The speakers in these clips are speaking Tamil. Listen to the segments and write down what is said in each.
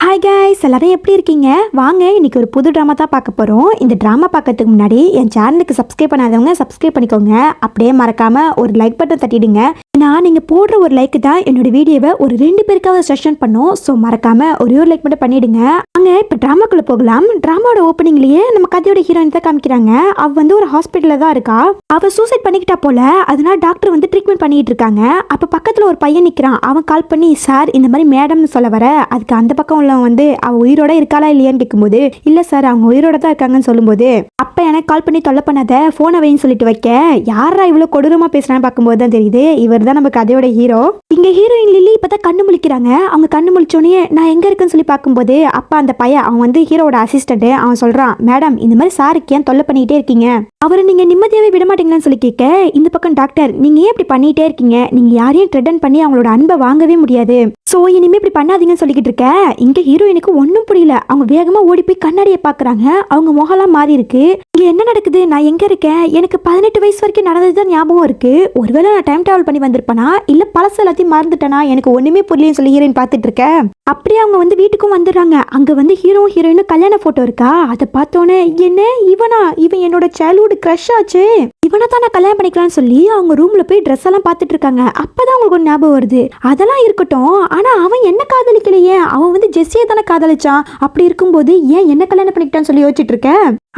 ஹாய் கைஸ், எல்லாரும் எப்படி இருக்கீங்க? வாங்க இன்னைக்கு ஒரு புது ட்ராமா தான் பார்க்க போகிறோம். இந்த ட்ராமா பார்க்கறதுக்கு முன்னாடி என் சேனலுக்கு சப்ஸ்கிரைப் பண்ணாதவங்க சப்ஸ்கிரைப் பண்ணிக்கோங்க. அப்படியே மறக்காமல் ஒரு லைக் பட்டன் தட்டிடுங்க. நான் நீங்கள் போடுற ஒரு லைக் தான் என்னோட வீடியோவை ஒரு 2 பேருக்காவது செஷன் பண்ணும். ஸோ மறக்காமல் ஒரே ஒரு லைக் மட்டும் பண்ணிவிடுங்க. அங்கே இப்போ ட்ராமாக்குள்ளே போகலாம். ட்ராமாவோட ஓப்பனிங்லேயே நம்ம கதையோட ஹீரோயின் தான் காமிக்கிறாங்க. அவள் வந்து ஒரு ஹாஸ்பிட்டலில் தான் இருக்கா. அவள் சூசைட் பண்ணிக்கிட்டா போல. அதனால டாக்டர் வந்து ட்ரீட்மெண்ட் பண்ணிட்டு இருக்காங்க. அப்போ பக்கத்தில் ஒரு பையன் நிற்கிறான். அவன் கால் பண்ணி, சார் இந்த மாதிரி மேடம்னு சொல்ல வர, அதுக்கு அந்த பக்கம் வந்து அவ உயிரோட இருக்காளா இல்லையான்னு கேட்கும்போது, இல்ல சார் அவங்க உயிரோட தான் இருக்காங்கன்னு சொல்லும்போது, அப்ப எனக்கு கால் பண்ணி தொல்லை பண்ணாத, போனை வைன்னு சொல்லிட்டு வைக்க, யாரா இவ்வளவு கொடூரமா பேசுறான்னு பார்க்கும்போது தான் தெரியுது இவர் தான் நம்ம கதையோட ஹீரோ. இங்க ஹீரோயின் லில்லி இப்பதான் கண்ணு முழிக்கிறாங்க. அவங்க கண்ணு முழிச்சோடனே நான் எங்க இருக்குன்னு சொல்லி பார்க்கும்போது, அப்ப அந்த பையன் அவன் வந்து ஹீரோட அசிஸ்டன்ட், அவன் சொல்றான், மேடம் இந்த மாதிரி சாருக்கு ஏன் தொல்லை பண்ணிட்டே இருக்கீங்க, அவரை நீங்க நிம்மதியாவே விட மாட்டீங்கன்னு சொல்லி கேட்க, இந்த பக்கம் டாக்டர் நீங்க ஏன் இப்படி பண்ணிட்டே இருக்கீங்க, நீங்க யாரையும் த்ரெட்டன் பண்ணி அவங்களோட அன்பை வாங்கவே முடியாது, சோ இனிமே இப்படி பண்ணாதீங்கன்னு சொல்லிக்கிட்டு இருக்க. இங்க ஹீரோயினுக்கு ஒன்னும் புரியல. அவங்க வேகமா ஓடி போய் கண்ணாடியை பாக்குறாங்க. அவங்க முகலாம் மாறி இருக்கு. இங்க என்ன நடக்குது, நான் எங்க இருக்கேன், எனக்கு 18 வயசு வரைக்கும் நடந்ததுதான் ஞாபகம் இருக்கு, ஒருவேளை நான் டைம் டிராவல் பண்ணி வந்திருப்பேனா இல்ல பழசு எல்லாத்தையும் மறந்துட்டேனா, எனக்கு ஒண்ணுமே புரியலன்னு சொல்லி ஹீரோயின் பாத்துட்டு இருக்க. அப்படியே அவங்க வந்து வீட்டுக்கும் வந்துடுறாங்க. அங்க வந்து ஹீரோ ஹீரோயினும் கல்யாண போட்டோ இருக்கா. அதை பார்த்தோன்னே, என்ன இவன் என்னோட சைல்ட்ஹுட் கிரஷ் ஆச்சு, இவனை தான் நான் கல்யாணம் பண்ணிக்கலாம்னு சொல்லி அவங்க ரூம்ல போய் ட்ரெஸ் எல்லாம் பார்த்துட்டு இருக்காங்க. அப்பதான் அவங்களுக்கு ஒரு ஞாபகம் வருது, அதெல்லாம் இருக்கட்டும், ஆனா அவன் என்ன காதலிக்கலையே, அவன் வந்து ஜெஸ்ஸியை தானே காதலிச்சான், அப்படி இருக்கும்போது ஏன் என்ன கல்யாணம் பண்ணிக்கிட்டான்னு சொல்லி யோசிச்சுட்டு இருக்க.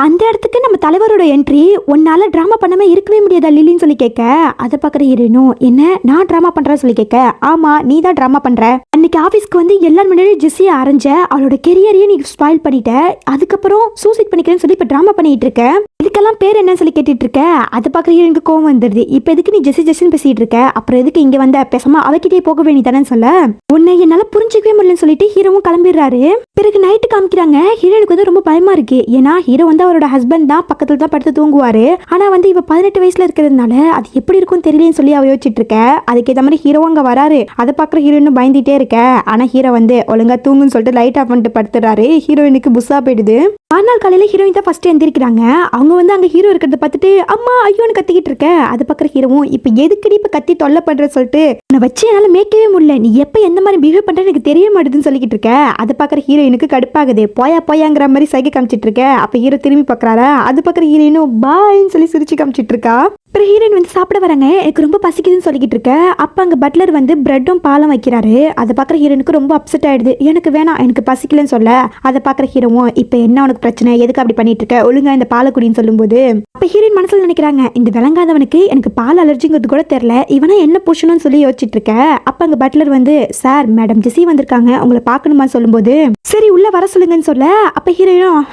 அந்த இடத்துக்கு நம்ம தலைவரோட என்ட்ரி, உன்னால டிராமா பண்ணாம இருக்கவே முடியாதா லில்லின்னு சொல்லி கேட்க, அதை பாக்குற ஹீரோயினும், என்ன நான் டிராமா பண்றேன்னு சொல்லி கேட்க, ஆமா நீ தான் டிராமா பண்ற, அன்னைக்கு ஆபீஸ்க்கு வந்து எல்லாரும் முன்னாடி ஜெஸ்ஸியை அரைஞ்ச, அவளோட கெரியரையே நீ ஸ்பாயில் பண்ணிட்ட, அதுக்கப்புறம் சூசைட் பண்ணிக்கிறேன்னு சொல்லி இப்ப டிராமா பண்ணிட்டு இருக்க, இதுக்கெல்லாம் பேர் என்னன்னு சொல்லி கேட்டுட்டு இருக்க. அதை பாக்குற ஹீரோயினுக்கு கோவம் வந்துருது. இப்ப எதுக்கு நீ ஜெஸ்ஸின்னு பேசிட்டு இருக்க, அப்புறம் எதுக்கு இங்க வந்த, பேசாம அவகிட்டே போக வேண்டியதானு சொல்ல, உன்னை என்னால புரிஞ்சுக்கவே முடியலன்னு சொல்லிட்டு ஹீரோவும் கிளம்பிடுறாரு. பிறகு நைட்டு காமிக்கிறாங்க. ஹீரோனுக்கு வந்து ரொம்ப பயமா இருக்கு. ஏன்னா ஹீரோ வந்து அவரோட ஹஸ்பண்ட் தான், பக்கத்துல தான் படுத்து தூங்குவாரு. ஆனா வந்து இவ 18 வயசுல இருக்கிறதுனால அது எப்படி இருக்கும் தெரியலன்னு சொல்லி அவ யோசிச்சுட்டு இருக்க. அதுக்கு ஏற்ற மாதிரி ஹீரோ அங்க வராரு. அதை பாக்குற ஹீரோயின் பயந்துட்டே இருக்க. ஆனா ஹீரோ வந்து ஒழுங்கா தூங்குன்னு சொல்லிட்டு லைட் ஆஃப் பண்ணிட்டு படுத்துறாரு. ஹீரோயினுக்கு புஸ்ஸா போயிடுது. மறுநாள் காலையில ஹீரோயின் தான் ஃபர்ஸ்ட் எந்திரிக்கிறாங்க. அவங்க வந்து அங்க ஹீரோ இருக்கிறத பார்த்துட்டு அம்மா ஐயோன்னு கத்திக்கிட்டு இருக்க. அது பாக்குற ஹீரோவும், இப்ப எதுக்கடி இப்ப கத்தி தொல்லை பண்ற சொல்லிட்டு நான் வச்சு என்னால மேய்க்கவே முடியல, நீ எப்ப எந்த மாதிரி பிஹேவ் பண்ற எனக்கு தெரிய மாட்டேதுன்னு சொல்லிக்கிட்டு இருக்க. அதை பாக்குற ஹீரோயினுக்கு கடுப்பாகுது. போயாங்கிற மாதிரி சைகை காமிச்சிட்டு இருக்க. அப்ப ஹீரோ திரும்பி பாக்குறாரா. அது பாக்குற ஹீரோயினும் பாய்ன்னு சொல்லி சிரிச்சு காமிச்சிட்டு இருக்கா. அப்புறம் ஹீரோயின் வந்து சாப்பிட வராங்க. எனக்கு ரொம்ப பசிக்குதுன்னு சொல்லிக்கிட்டு இருக்க. அப்ப அங்க பட்லர் வந்து பிரெட்டும் பாலும் வைக்கிறாரு. அதை பாக்குற ஹீரோனுக்கு ரொம்ப அப்செட் ஆயிடுது. எனக்கு வேணாம், எனக்கு பசிக்கலன்னு சொல்ல, அதை பாக்குற ஹீரோவும், இப்ப என்ன உனக்கு பிரச்சனை, எதுக்கு அப்படி பண்ணிட்டு இருக்க, ஒழுங்கா இந்த பாலை குடின்னு சொல்லும்போது, அப்ப ஹீரோயின் மனசுல நினைக்கிறாங்க, இந்த விளங்காதவனுக்கு எனக்கு பால் அலர்ஜிங்கிறது கூட தெரியல, இவனா என்ன பூஷணும்னு சொல்லி யோசிச்சுட்டு இருக்க. அப்ப அங்க பட்லர் வந்து, சார் மேடம் ஜெஸ்ஸி வந்திருக்காங்க, உங்களை பாக்கணுமா சொல்லும்போது, சரி உள்ள வர சொல்லுங்கன்னு சொல்ல, அப்ப ஹீரோயினும்,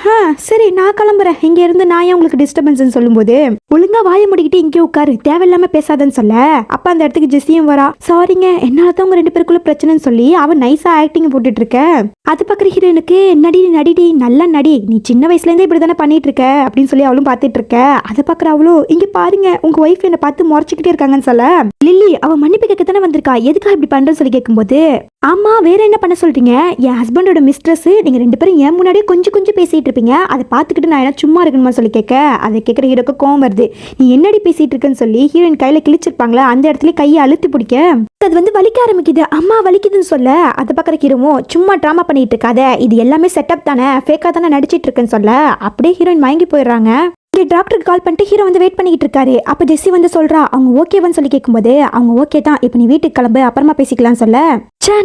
சரி நான் கிளம்புறேன், இங்க இருந்து நான் ஏன் உங்களுக்கு டிஸ்டர்பன்ஸ் சொல்லும்போது, ஒழுங்கா வாய முடிக்கிட்டு இங்கே உட்காரு, தேவையில்லாம பேசாதன்னு சொல்ல, அப்ப அந்த இடத்துக்கு ஜெஸ்ஸியும் வரா. சாரிங்க என்னாலதான் உங்க 2 பேருக்குள்ள பிரச்சனைன்னு சொல்லி அவன் நைஸா ஆக்டிங் போட்டுட்டு இருக்க. அது பாக்குற ஹீரோயினுக்கு, நடிடி நல்லா நடி, நீ சின்ன வயசுல இருந்தே இப்படிதானே பண்ணிட்டு இருக்க அப்படின்னு சொல்லி அவளும் பாத்துட்டு இருக்க. அதை பாக்குற அவளும், இங்க பாருங்க உங்க ஒய்ஃப் என்ன பார்த்து முறைச்சுக்கிட்டே இருக்காங்கன்னு சொல்ல, லில்லி அவ மன்னிப்பு கேட்க தானே வந்திருக்கா, எதுக்காக இப்படி பண்றேன்னு சொல்லி கேட்கும்போது, ஆமா வேற என்ன பண்ண சொல்றீங்க, என் ஹஸ்பண்டோட மிஸ்ட்ரஸ், நீங்க 2 பேரும் என் முன்னாடியே கொஞ்சம் பேசிட்டு இருப்பீங்க, அதை பார்த்துக்கிட்டு நான் என்ன சும்மா இருக்கணுமா சொல்லி கேட்க. அதை கேட்கிற ஹீரோக்கு கோவம் வருது. நீ என்னடி பேசிட்டு இருக்குன்னு சொல்லி ஹீரோயின் கையில கிழிச்சிருப்பாங்களா, அந்த இடத்துல கையை அழுத்தி பிடிக்க, அது வந்து வலிக்க ஆரம்பிக்குது. அம்மா வலிக்குதுன்னு சொல்ல, அதை பாக்குற ஹீரோவும், சும்மா டிராமா பண்ணிட்டு இருக்காத, இது எல்லாமே செட்டப் தானே, ஃபேக்கா தானே நடிச்சிட்டு இருக்குன்னு சொல்ல, அப்படியே ஹீரோயின் மயங்கி போயிடுறாங்க. டாக்டருக்கு கால் பண்ணிட்டு ஹீரோ வந்து வெயிட் பண்ணிட்டு இருக்காரு. அப்ப ஜெஸ்ஸி வந்து சொல்றா, அவங்க ஓகேவான்னு சொல்லி கேட்கும்போது, அவங்க ஓகே தான், இப்ப நீ வீட்டுக்கு கிளம்பு, அப்புறமா பேசிக்கலாம்னு சொல்ல,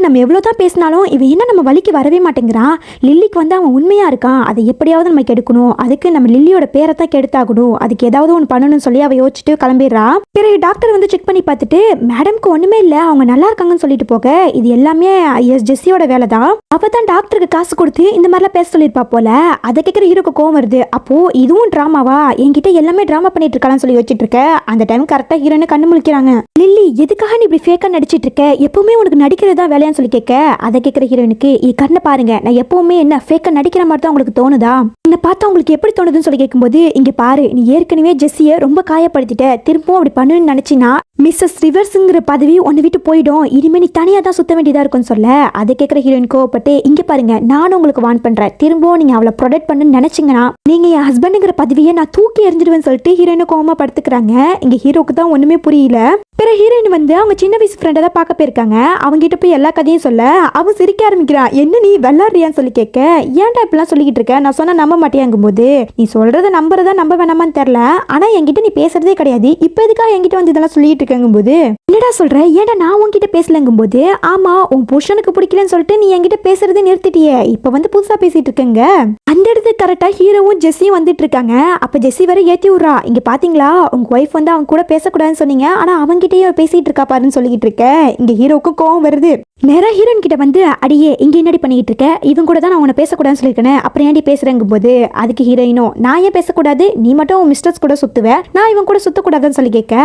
நம்ம எவ்வளவுதான் பேசினாலும் இவன் என்ன நம்ம வலிக்கு வரவே மாட்டேங்கிறான், லில்லிக்கு வந்து அவன் உண்மையா இருக்கான், அதை எப்படியாவது நம்ம கெடுக்கணும், அதுக்கு நம்ம லில்லியோட பேரை தான் கெடுத்தாகணும், அதுக்கு ஏதாவது ஒன்று பண்ணணும்னு சொல்லி அவ யோசிச்சுட்டு கிளம்பிடுறா. பிறகு டாக்டர் வந்து செக் பண்ணி பார்த்துட்டு, மேடம்க்கு ஒண்ணுமே இல்ல, அவங்க நல்லா இருக்காங்கன்னு சொல்லிட்டு போக, இது எல்லாமே ஜெஸ்ஸியோட வேலை தான், அவ தான் டாக்டருக்கு காசு கொடுத்து இந்த மாதிரிலாம் பேச சொல்லியிருப்பா போல. அதை கேட்கிற ஹீரோக்கு கோவம் வருது. அப்போ இதுவும் டிராமாவா, என்கிட்ட எல்லாமே டிராமா பண்ணிட்டு இருக்கான்னு சொல்லி வச்சிட்டு இருக்க. அந்த டைம் கரெக்டா ஹீரோனை கண்ணு முழிக்கிறாங்க. லில்லி எதுக்காக நீ இப்படி ஃபேக்கா நடிச்சிட்டு இருக்க, எப்பவுமே உனக்கு நடிக்கிறதா வேலையான்னு சொல்லி கேட்க. அதை கேட்கிற ஹீரோனுக்கு, கண்ணை பாருங்க, நான் எப்பவுமே என்ன ஃபேக்கா நடிக்கிற மாதிரி தான் உங்களுக்கு தோணுதா, என்ன பார்த்தா உங்களுக்கு எப்படி தோணுதுன்னு சொல்லி கேட்கும்போது, இங்க பாரு நீ ஏற்கனவே ஜெஸ்ஸியை ரொம்ப காயப்படுத்திட்ட, திரும்பவும் அப்படி பண்ணுன்னு நினைச்சினா மிஸ்ஸஸ் ரிவர்ஸுங்கிற பதவி உன்னை விட்டு போயிடும், இனிமே நீ தனியா தான் சுத்த வேண்டியதா இருக்கும்னு சொல்ல அதை கேட்குற ஹீரோயின் கோவப்பட்டு, இங்க பாருங்க நானும் உங்களுக்கு வார்ன் பண்றேன், திரும்பவும் நீங்க அவளை ப்ரொடெக்ட் பண்ணுன்னு நினைச்சீங்கன்னா நீங்க என் ஹஸ்பண்டுங்கிற பதவியை நான் தூக்கி எறிஞ்சிடுவேன்னு சொல்லிட்டு ஹீரோயினை கோவமா படுத்துக்கிறாங்க. இங்க ஹீரோக்கு தான் ஒண்ணுமே புரியல. பிறகு ஹீரோயின் வந்து அவங்க சின்ன வயசு ஃப்ரெண்டை தான் பார்க்க போயிருக்காங்க. அவங்ககிட்ட போய் எல்லா கதையும் சொல்ல அவன் சிரிக்க ஆரம்பிக்கிறான். என்ன நீ வெள்ளாடுறியான்னு சொல்லி கேட்க, ஏன்டா இப்பெல்லாம் சொல்லிக்கிட்டு இருக்க, நான் சொன்னா நம்ப மாட்டேங்கும் போது, நீ சொல்றத நம்புறதா நம்ப வேணாமான்னு தெரியல, ஆனா என்கிட்ட நீ பேசுறதே கிடையாது, இப்ப எதுக்காக என்கிட்ட வந்து இதெல்லாம் சொல்லிட்டு இருக்கங்கும் போது, என்னடா சொல்ற, ஏன்டா நான் உன்கிட்ட பேசலங்கும் போது, ஆமா உன் புருஷனுக்கு பிடிக்கலன்னு சொல்லிட்டு நீ என்கிட்ட பேசுறதே நிறுத்திட்டியே, இப்ப வந்து புதுசா பேசிட்டு இருக்கங்க. அந்த இடத்துக்கு கரெக்டா ஹீரோவும் ஜெஸ்ஸியும் வந்துட்டு இருக்காங்க. அப்ப ஜெஸ்ஸி வரை ஏத்தி விடுறா, இங்க பாத்தீங்களா உங்க ஒய்ஃப் வந்து அவங்க கூட பேசக்கூடாதுன்னு சொன்னீங்க, ஆனா அவங்கிட்டயே பேசிட்டு இருக்கா பாருன்னு சொல்லிட்டு இருக்க. இங்க ஹீரோக்கு கோவம் வருது. நேரா ஹீரோயின் கிட்ட வந்து, அடியே இங்க என்னடி பண்ணிட்டு இருக்க, இவங்க கூட தான் நான் உன்னை பேசக்கூடாதுன்னு சொல்லிருக்கேன், அப்புறம் ஏன்டி பேசுறேங்கும் போது, அதுக்கு ஹீரோயினும், நான் ஏன் பேசக்கூடாது, நீ மட்டும் உன் மிஸ்டர்ஸ் கூட சுத்துவ, நான் இவன் கூட சுத்தக்கூடாதுன்னு சொல்லி கேட்க,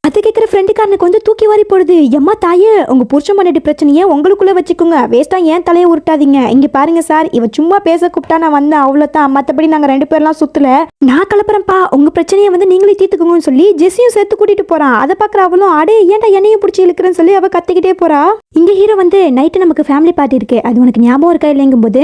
அது கேட்கிற ஃப்ரெண்டுக்காரனுக்கு வந்து தூக்கி வாரி போடுது. எம்மா தாயே, உங்க புருஷன் பண்ணிட்டு பிரச்சனையே உங்களுக்குள்ள வச்சுக்கோங்க, வேஸ்டா ஏன் தலையை உருட்டாதீங்க, இங்க பாருங்க சார், இவ சும்மா பேச கூப்பிட்டா நான் வந்தேன் அவ்வளவுதான், மத்தபடி நாங்க 2 பேர்லாம் சுத்தல, நான் கிளப்புறேன்ப்பா, உங்க பிரச்சனையை வந்து நீங்களே தீர்த்துக்கோங்கன்னு சொல்லி ஜெஸ்ஸியும் சேர்த்து கூட்டிட்டு போறான். அதை பாக்குற அவளும், அடே ஏன்டா என்னையும் பிடிச்சி இழுக்கிறேன்னு சொல்லி அவ கத்திக்கிட்டே போறா. இங்க ஹீரோ வந்து, நைட்டு நமக்கு ஃபேமிலி பார்ட்டி இருக்கு, அது உனக்கு ஞாபகம் இருக்கா இல்லைங்கும் போது,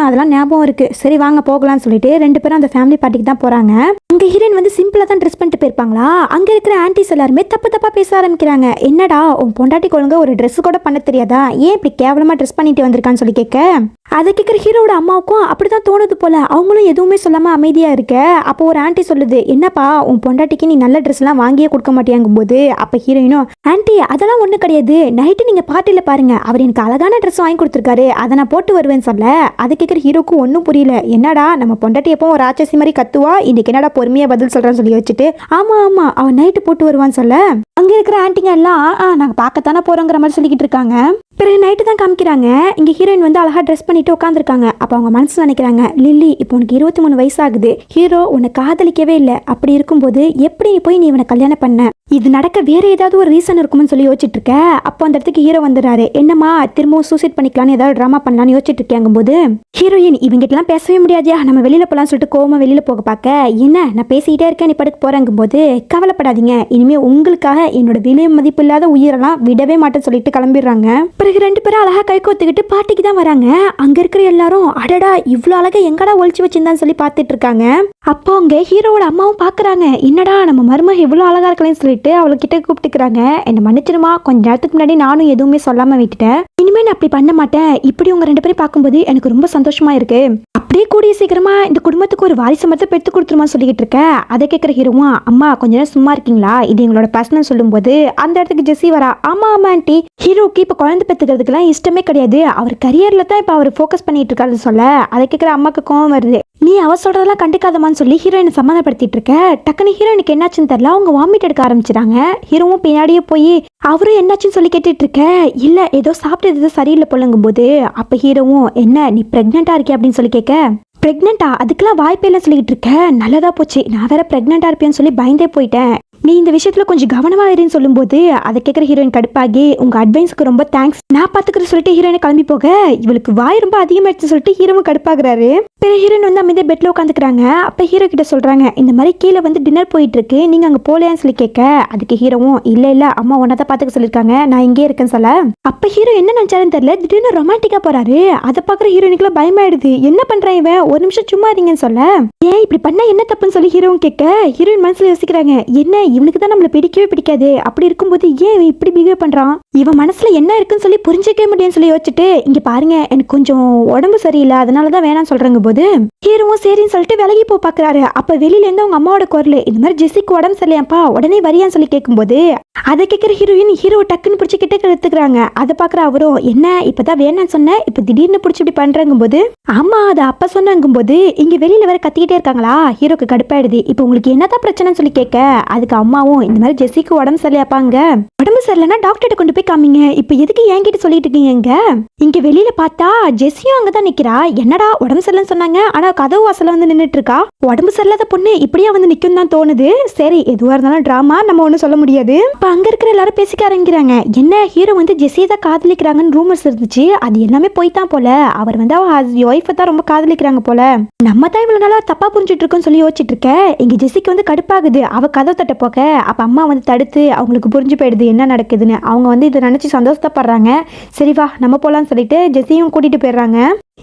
அதெல்லாம் ஞாபகம் இருக்கு, சரி வாங்க போகலாம்னு சொல்லிட்டு 2 பேரும் அந்த ஃபேமிலி பார்ட்டிக்கு தான் போறாங்க. அங்க ஹீரோயின் வந்து சிம்பிளா தான் ட்ரெஸ் பண்ணிட்டு போயிருப்பாங்களா. அங்க இருக்கிற ஆன்டிஸ் எல்லாருமே தப்பு தப்பா பேச ஆரம்பிக்கிறாங்க. என்னடா உன் பொண்டாட்டி கொழுங்க ஒரு ட்ரெஸ் கூட பண்ண தெரியாதா, ஏன் இப்படி கேவலமா ட்ரெஸ் பண்ணிட்டு வந்திருக்கான்னு சொல்லி கேட்க, அதை கேட்குற ஹீரோட அம்மாவுக்கும் அப்படிதான் தோணுது போல. அவங்களும் எதுவுமே சொல்லாம அமைதியா இருக்க. அப்போ ஒரு ஆன்டி சொல்லுது, என்னப்பா உன் பொண்டாட்டிக்கு நீ நல்ல ட்ரெஸ் எல்லாம் வாங்கியே கொடுக்க மாட்டியாங்கும் போது, அப்ப ஹீரோயினும், ஆன்டி அதெல்லாம் ஒண்ணு கிடையாது, நைட்டு நீங்க பார்ட்டில பாருங்க, அவர் எனக்கு அழகான ட்ரெஸ் வாங்கி கொடுத்துருக்காரு, அதை நான் போட்டு வருவேன்னு சொல்ல, அதை கேட்குற ஹீரோக்கு ஒன்றும் புரியல. என்னடா நம்ம பொண்டாட்டி எப்போ ஒரு ராட்சசி மாதிரி கத்துவா, இன்னைக்கு என்னடா பொறுமையா பதில் சொல்றான்னு சொல்லி வச்சுட்டு, ஆமா அவன் நைட்டு போட்டு வருவான்னு சொல்ல, அங்க இருக்கிற ஆன்டிங்க எல்லாம் நாங்க பார்க்கத்தானே போறோங்கிற மாதிரி சொல்லிக்கிட்டு இருக்காங்க. பிறகு நைட்டு தான் காமிக்கிறாங்க. இங்க ஹீரோயின் வந்து அழகா ட்ரெஸ் பண்ணிட்டு உட்காந்துருக்காங்க. அப்ப அவங்க மனசுல நினைக்கிறாங்க, லில்லி இப்போ உனக்கு 23 வயசு ஆகுது, ஹீரோ உன்னை காதலிக்கவே இல்லை, அப்படி இருக்கும்போது எப்படி போய் நீ இவனை கல்யாணம் பண்ண, இது நடக்க வேற ஏதாவது ஒரு ரீசன் இருக்கும்னு சொல்லி யோசிச்சுட்டு இருக்க. அப்போ அந்த இடத்துக்கு ஹீரோ வந்துடுறாரு. என்னம்மா திரும்பவும் சூசைட் பண்ணிக்கலான்னு ஏதாவது ட்ராமா பண்ணலான்னு யோசிச்சுட்டு இருக்கேங்கும் போது, ஹீரோயின் இவங்கிட்டலாம் பேசவே முடியாதியா, நம்ம வெளியில போலான்னு சொல்லிட்டு கோவமா வெளியில போக பார்க்க, என்ன நான் பேசிக்கிட்டே இருக்கேன் நீ படுக்க போறேங்கும் போது, கவலைப்படாதீங்க, இனிமே உங்களுக்காக என்னோட விலை மதிப்பு இல்லாத உயிரெல்லாம் விடவே மாட்டேன்னு சொல்லிட்டு கிளம்பிடுறாங்க. பிறகு 2 பேரும் அழகா கை கோத்துக்கிட்டு பாட்டிக்கு தான் வராங்க. அங்க இருக்கிற எல்லாரும், அடடா இவ்வளவு அழகா எங்கடா ஒழிச்சு வச்சிருந்தான்னு சொல்லி பார்த்துட்டு இருக்காங்க. அப்போ அங்க ஹீரோவோட அம்மாவும் பாக்குறாங்க, என்னடா நம்ம மருமக இவ்வளவு அழகா இருக்கலன்னு சொல்லிட்டு அவளுக்கிட்ட கூப்பிட்டுக்கிறாங்க. என்ன மன்னிச்சிருமா, கொஞ்ச நேரத்துக்கு முன்னாடி நானும் எதுவுமே சொல்லாம விட்டுட்டேன், இனிமே நான் அப்படி பண்ண மாட்டேன், இப்படி உங்க 2 பேரும் பார்க்கும்போது எனக்கு ரொம்ப சந்தோஷமா இருக்கு, அப்படியே கூடிய சீக்கிரமா இந்த குடும்பத்துக்கு ஒரு வாரிசு மட்டும் பெற்று கொடுத்துருமா சொல்லிக்கிட்டு இருக்க. அதை கேட்கிற ஹீரோவும், அம்மா கொஞ்ச நேரம் சும்மா இருக்கீங்களா, இது எங்களோட பர்சனல் சொல்லும் போது அந்த இடத்துக்கு ஜெஸ்ஸி வரா. ஆமா ஆண்டி, ஹீரோக்கு இப்ப குழந்தை பெற்றுக்கிறதுக்குலாம் இஷ்டமே கிடையாது, அவர் கரியர்ல தான் இப்ப அவர் ஃபோக்கஸ் பண்ணிட்டு இருக்காரு சொல்ல, அதை கேட்கிற அம்மாக்கு கோவம் வருது. நீ அவ சொல்றதெல்லாம் கண்டுக்காதமான்னு சொல்லி ஹீரோயினை சமாதானப்படுத்திட்டு இருக்க. டக்குனு ஹீரோயினுக்கு என்னாச்சுன்னு தெரியல, அவங்க வாமிட் எடுக்க ஆரம்பிச்சிட்டாங்க. ஹீரோவும் பின்னாடியே போய் அவரும் என்னாச்சுன்னு சொல்லி கேட்டுட்டு இருக்க. இல்ல ஏதோ சாப்பிட்டது ஏதோ சரியில்லை போலங்கும் போது, அப்ப ஹீரோவும், என்ன நீ பிரெக்னெண்டா இருக்கே அப்படின்னு சொல்லி கேட்க, பிரெக்னெண்டா அதுக்கெல்லாம் வாய்ப்பே இல்லை சொல்லிட்டு இருக்க, நல்லதா போச்சு, நான் வேற பிரெக்னெண்டா இருப்பேன்னு சொல்லி பயந்தே போயிட்டேன், நீ இந்த விஷயத்துல கொஞ்சம் கவனமா இருன்னு சொல்லும் போது, அதை கேட்கிற ஹீரோயின் கடுப்பாகி, உங்க அட்வைஸ்க்கு ரொம்ப தேங்க்ஸ், நான் பாத்துக்கிற சொல்லிட்டு ஹீரோயினை கிளம்பி போக, இவளுக்கு வாய் ரொம்ப அதிகமாயிடுச்சு சொல்லிட்டு ஹீரோவும் கடுப்பாகிறாரு. பிறகு ஹீரோயின் வந்து அமைதியா பெட்ல உட்காந்துக்கிறாங்க. அப்ப ஹீரோ கிட்ட சொல்றாங்க, இந்த மாதிரி கீழே வந்து டின்னர் போயிட்டு இருக்கு, நீங்க அங்க போலையான்னு சொல்லி கேட்க, அதுக்கு ஹீரோவும், இல்ல அம்மா ஒன்னதான் பாத்துக்க சொல்லிருக்காங்க, நான் இங்கே இருக்கேன்னு சொல்ல, அப்ப ஹீரோ என்ன நினைச்சாருன்னு தெரியல, திடீர்னு ரொமான்டிக்கா போறாரு. அதை பாக்குற ஹீரோயினுக்குலாம் பயமாயிடுது, என்ன பண்றேன் இவன், ஒரு நிமிஷம் சும்மா இருங்கன்னு சொல்ல, ஏன் இப்படி பண்ண என்ன தப்புன்னு சொல்லி ஹீரோவும் கேட்க, ஹீரோயின் மனசுல யோசிக்கிறாங்க, என்ன இவனுக்கு தான் நம்மள பிடிக்கவே பிடிக்காது, அப்படி இருக்கும்போது ஏன் இவன் இப்படி பிஹேவ் பண்றான், இவன் மனசுல என்ன இருக்குன்னு சொல்லி புரிஞ்சிக்கவே முடியும்னு சொல்லி யோசிச்சுட்டு, இங்க பாருங்க எனக்கு கொஞ்சம் உடம்பு சரியில்லை, அதனாலதான் வேணாம்னு சொல்றாங்க போது, ஹீரோவும் சரின்னு சொல்லிட்டு விலகி போ பாக்குறாரு. அப்ப வெளியில இருந்து அவங்க அம்மாவோட குரல், இந்த மாதிரி ஜெஸ்ஸிக்கு உடம்பு சரியாப்பா உடனே வரியான்னு சொல்லி கேட்கும்போது, அதை கேட்கிற ஹீரோயின் ஹீரோ டக்குன்னு பிடிச்சி கிட்ட எடுத்துக்கிறாங்க. அதை பாக்குற அவரும், என்ன இப்பதான் வேணான்னு சொன்ன, இப்ப திடீர்னு பிடிச்சி இப்படி பண்றாங்கும் போது, ஆமா அதை அப்ப சொன்னாங்கும் போது, இங்க வெளியில வேற கத்திக்கிட்டே இருக்காங்களா, ஹீரோக்கு கடுப்பாயிடுது. இப்ப உங்களுக்கு என்னதான் பிரச்சனைன்னு சொல்லி கேட்க, அதுக்கு அம்மாவும், இந்த மாதிரி ஜெஸ்ஸிக்கு உடம்பு சரியாப்பாங்க, உடம்பு சரியில்லைன்னா டாக்டர்கிட்ட கொண்டு போய் காமிங்க, இப்ப எதுக்கு என்கிட்ட சொல்லிட்டு இருக்கீங்க, இங்க வெளியில பார்த்தா ஜெஸ்ஸியும் அங்கதான் நிக்கிறா, என்னடா உடம்பு சரியில்லைன்னு சொன்னாங்க, ஆனா கதவு வாசல்ல வந்து நின்னுட்டு இருக்கா. உடம்பு சரியில்லாத பொண்ணு இப்படியே வந்து நிக்கும் தான் தோணுது. சரி எதுவா இருந்தாலும் டிராமா, நம்ம ஒண்ணும் சொல்ல முடியாது. இப்ப அங்க இருக்கிற எல்லாரும் பேசிக்க ஆரம்பிக்கிறாங்க. என்ன ஹீரோ வந்து ஜெஸியை தான் காதலிக்கிறாங்கன்னு ரூமர்ஸ் இருந்துச்சு, அது எல்லாமே போய் தான் போல. அவர் வந்து அவ ஒய்ஃபை தான் ரொம்ப காதலிக்கிறாங்க போல. நம்ம தான் இவ்வளவு நாளா தப்பா புரிஞ்சுட்டு இருக்கோம்னு சொல்லி யோசிச்சுட்டு இருக்க. இங்க ஜெஸிக்கு வந்து கடுப்பாகுது. அவ கதவை தட்ட போக்க அப்ப அம்மா வந்து தடுத்து அவங்களுக்கு புரிஞ்சு போயிடுது என்ன நடக்குதுன்னு. அவங்க வந்து இதை நினைச்சு சந்தோஷப்படுறாங்க. சரி வா நம்ம போலான்னு சொல்லிட்டு ஜெஸியும் கூட்டிட்டு போயிடுறாங்க.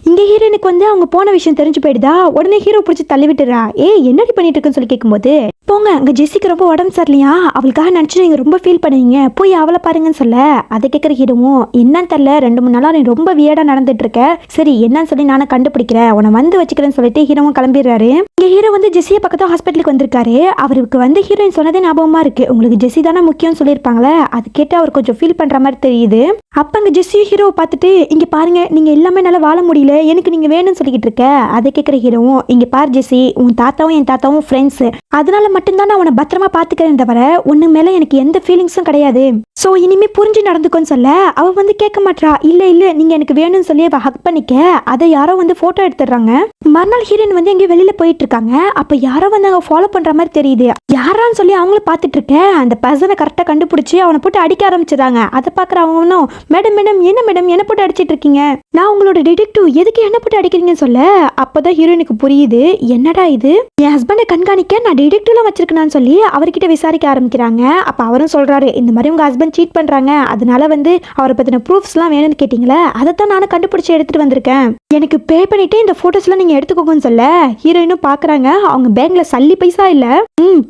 இங்க ஹீரோனுக்கு வந்து அவங்க போன விஷயம் தெரிஞ்சு போயிடுதா. உடனே ஹீரோ பிடிச்சி தள்ளி விட்டுறா. என்னடி பண்ணிட்டு இருக்குன்னு சொல்லி கேட்கும்போது, போங்க அங்க ஜெஸிக்கு ரொம்ப உடம்பு சரியில்லையா, அவளுக்காக நினைச்சு நீங்க ரொம்ப ஃபீல் பண்ணுவீங்க, போய் அவளை பாருங்கன்னு சொல்ல, அதை கேட்கிற ஹீரோவும் என்னன்னு தெரியல 2-3 நாளா நீ ரொம்ப வியடா நடந்துட்டு இருக்க, சரி என்னன்னு சொல்லி நானும் கண்டுபிடிக்கிறேன், உன்னை வந்து வச்சுக்கிறேன்னு சொல்லிட்டு ஹீரோவும் கிளம்பிடுறாரு. இங்க ஹீரோ வந்து ஜெஸியை பக்கத்து ஹாஸ்பிட்டலுக்கு வந்திருக்காரு. அவருக்கு வந்து ஹீரோயின் சொன்னதே ஞாபகமா இருக்கு. உங்களுக்கு ஜெஸி தானே முக்கியம் சொல்லியிருப்பாங்களே, அது கேட்டு அவர் கொஞ்சம் ஃபீல் பண்ற மாதிரி தெரியுது. அப்ப அங்க ஜெஸியும் ஹீரோவை பார்த்துட்டு, இங்க பாருங்க நீங்க எல்லாமே நல்லா வாழ முடியல, எனக்கு நீங்க வேணும்னு சொல்லிக்கிட்டு இருக்க. அதை கேட்கிற ஹீரோவும், இங்க பாரு ஜெஸி, உன் தாத்தாவும் என் தாத்தாவும் ஃப்ரெண்ட்ஸ், அதனால மட்டும்தான் நான் உன்னை பத்திரமா பாத்துக்கிறேன் தவிர உன்னு மேல எனக்கு எந்த ஃபீலிங்ஸும் கிடையாது. சோ இனிமே புரிஞ்சு நடந்துக்கோன்னு சொல்ல, அவ வந்து கேட்க மாட்டா. இல்ல இல்ல நீங்க எனக்கு வேணும்னு சொல்லி அவ ஹக் பண்ணிக்க, அதை யாரோ வந்து போட்டோ எடுத்துடுறாங்க. மறுநாள் ஹீரோயின் வந்து எங்கேயும் வெளியில போயிட்டு இருக்காங்க. அப்ப யாரோ வந்து அவங்க ஃபாலோ பண்ற மாதிரி தெரியுது. யாரான்னு சொல்லி அவங்களும் பார்த்துட்டு இருக்க. அந்த பர்சனை கரெக்டா கண்டுபிடிச்சு அவனை போட்டு அடிக்க ஆரம்பிச்சிடறாங்க. அதை பாக்குற அவனும், மேடம் மேடம் என்ன மேடம் என்ன போட்டு அடிச்சிட்டு இருக்கீங்க, நான் உங்களோட டிடெக்டிவ், எதுக்கு என்ன போட்டு அடிக்கிறீங்கன்னு சொல்ல, அப்பதான் ஹீரோயினுக்கு புரியுது என்னடா இது, என் ஹஸ்பண்டை கண்காணிக்க நான் டிடெக்டிவ்லாம் வச்சிருக்கேன்னு சொல்லி அவர்கிட்ட விசாரிக்க ஆரம்பிக்கிறாங்க. அப்ப அவரும் சொல்றாரு, இந்த மாதிரி உங்க ஹஸ்பண்ட் சீட் பண்றாங்க, அதனால வந்து அவரை பத்தின ப்ரூஃப்ஸ்லாம் வேணும்னு கேட்டீங்களே, அதைத்தான் நானும் கண்டுபிடிச்சு எடுத்துட்டு வந்திருக்கேன், எனக்கு பே பண்ணிட்டு இந்த போட்டோஸ்லாம் நீங்க எடுத்துக்கோங்கன்னு சொல்ல, ஹீரோயினும் பாக்குறாங்க அவங்க பேங்க்ல சல்லி பைசா இல்ல.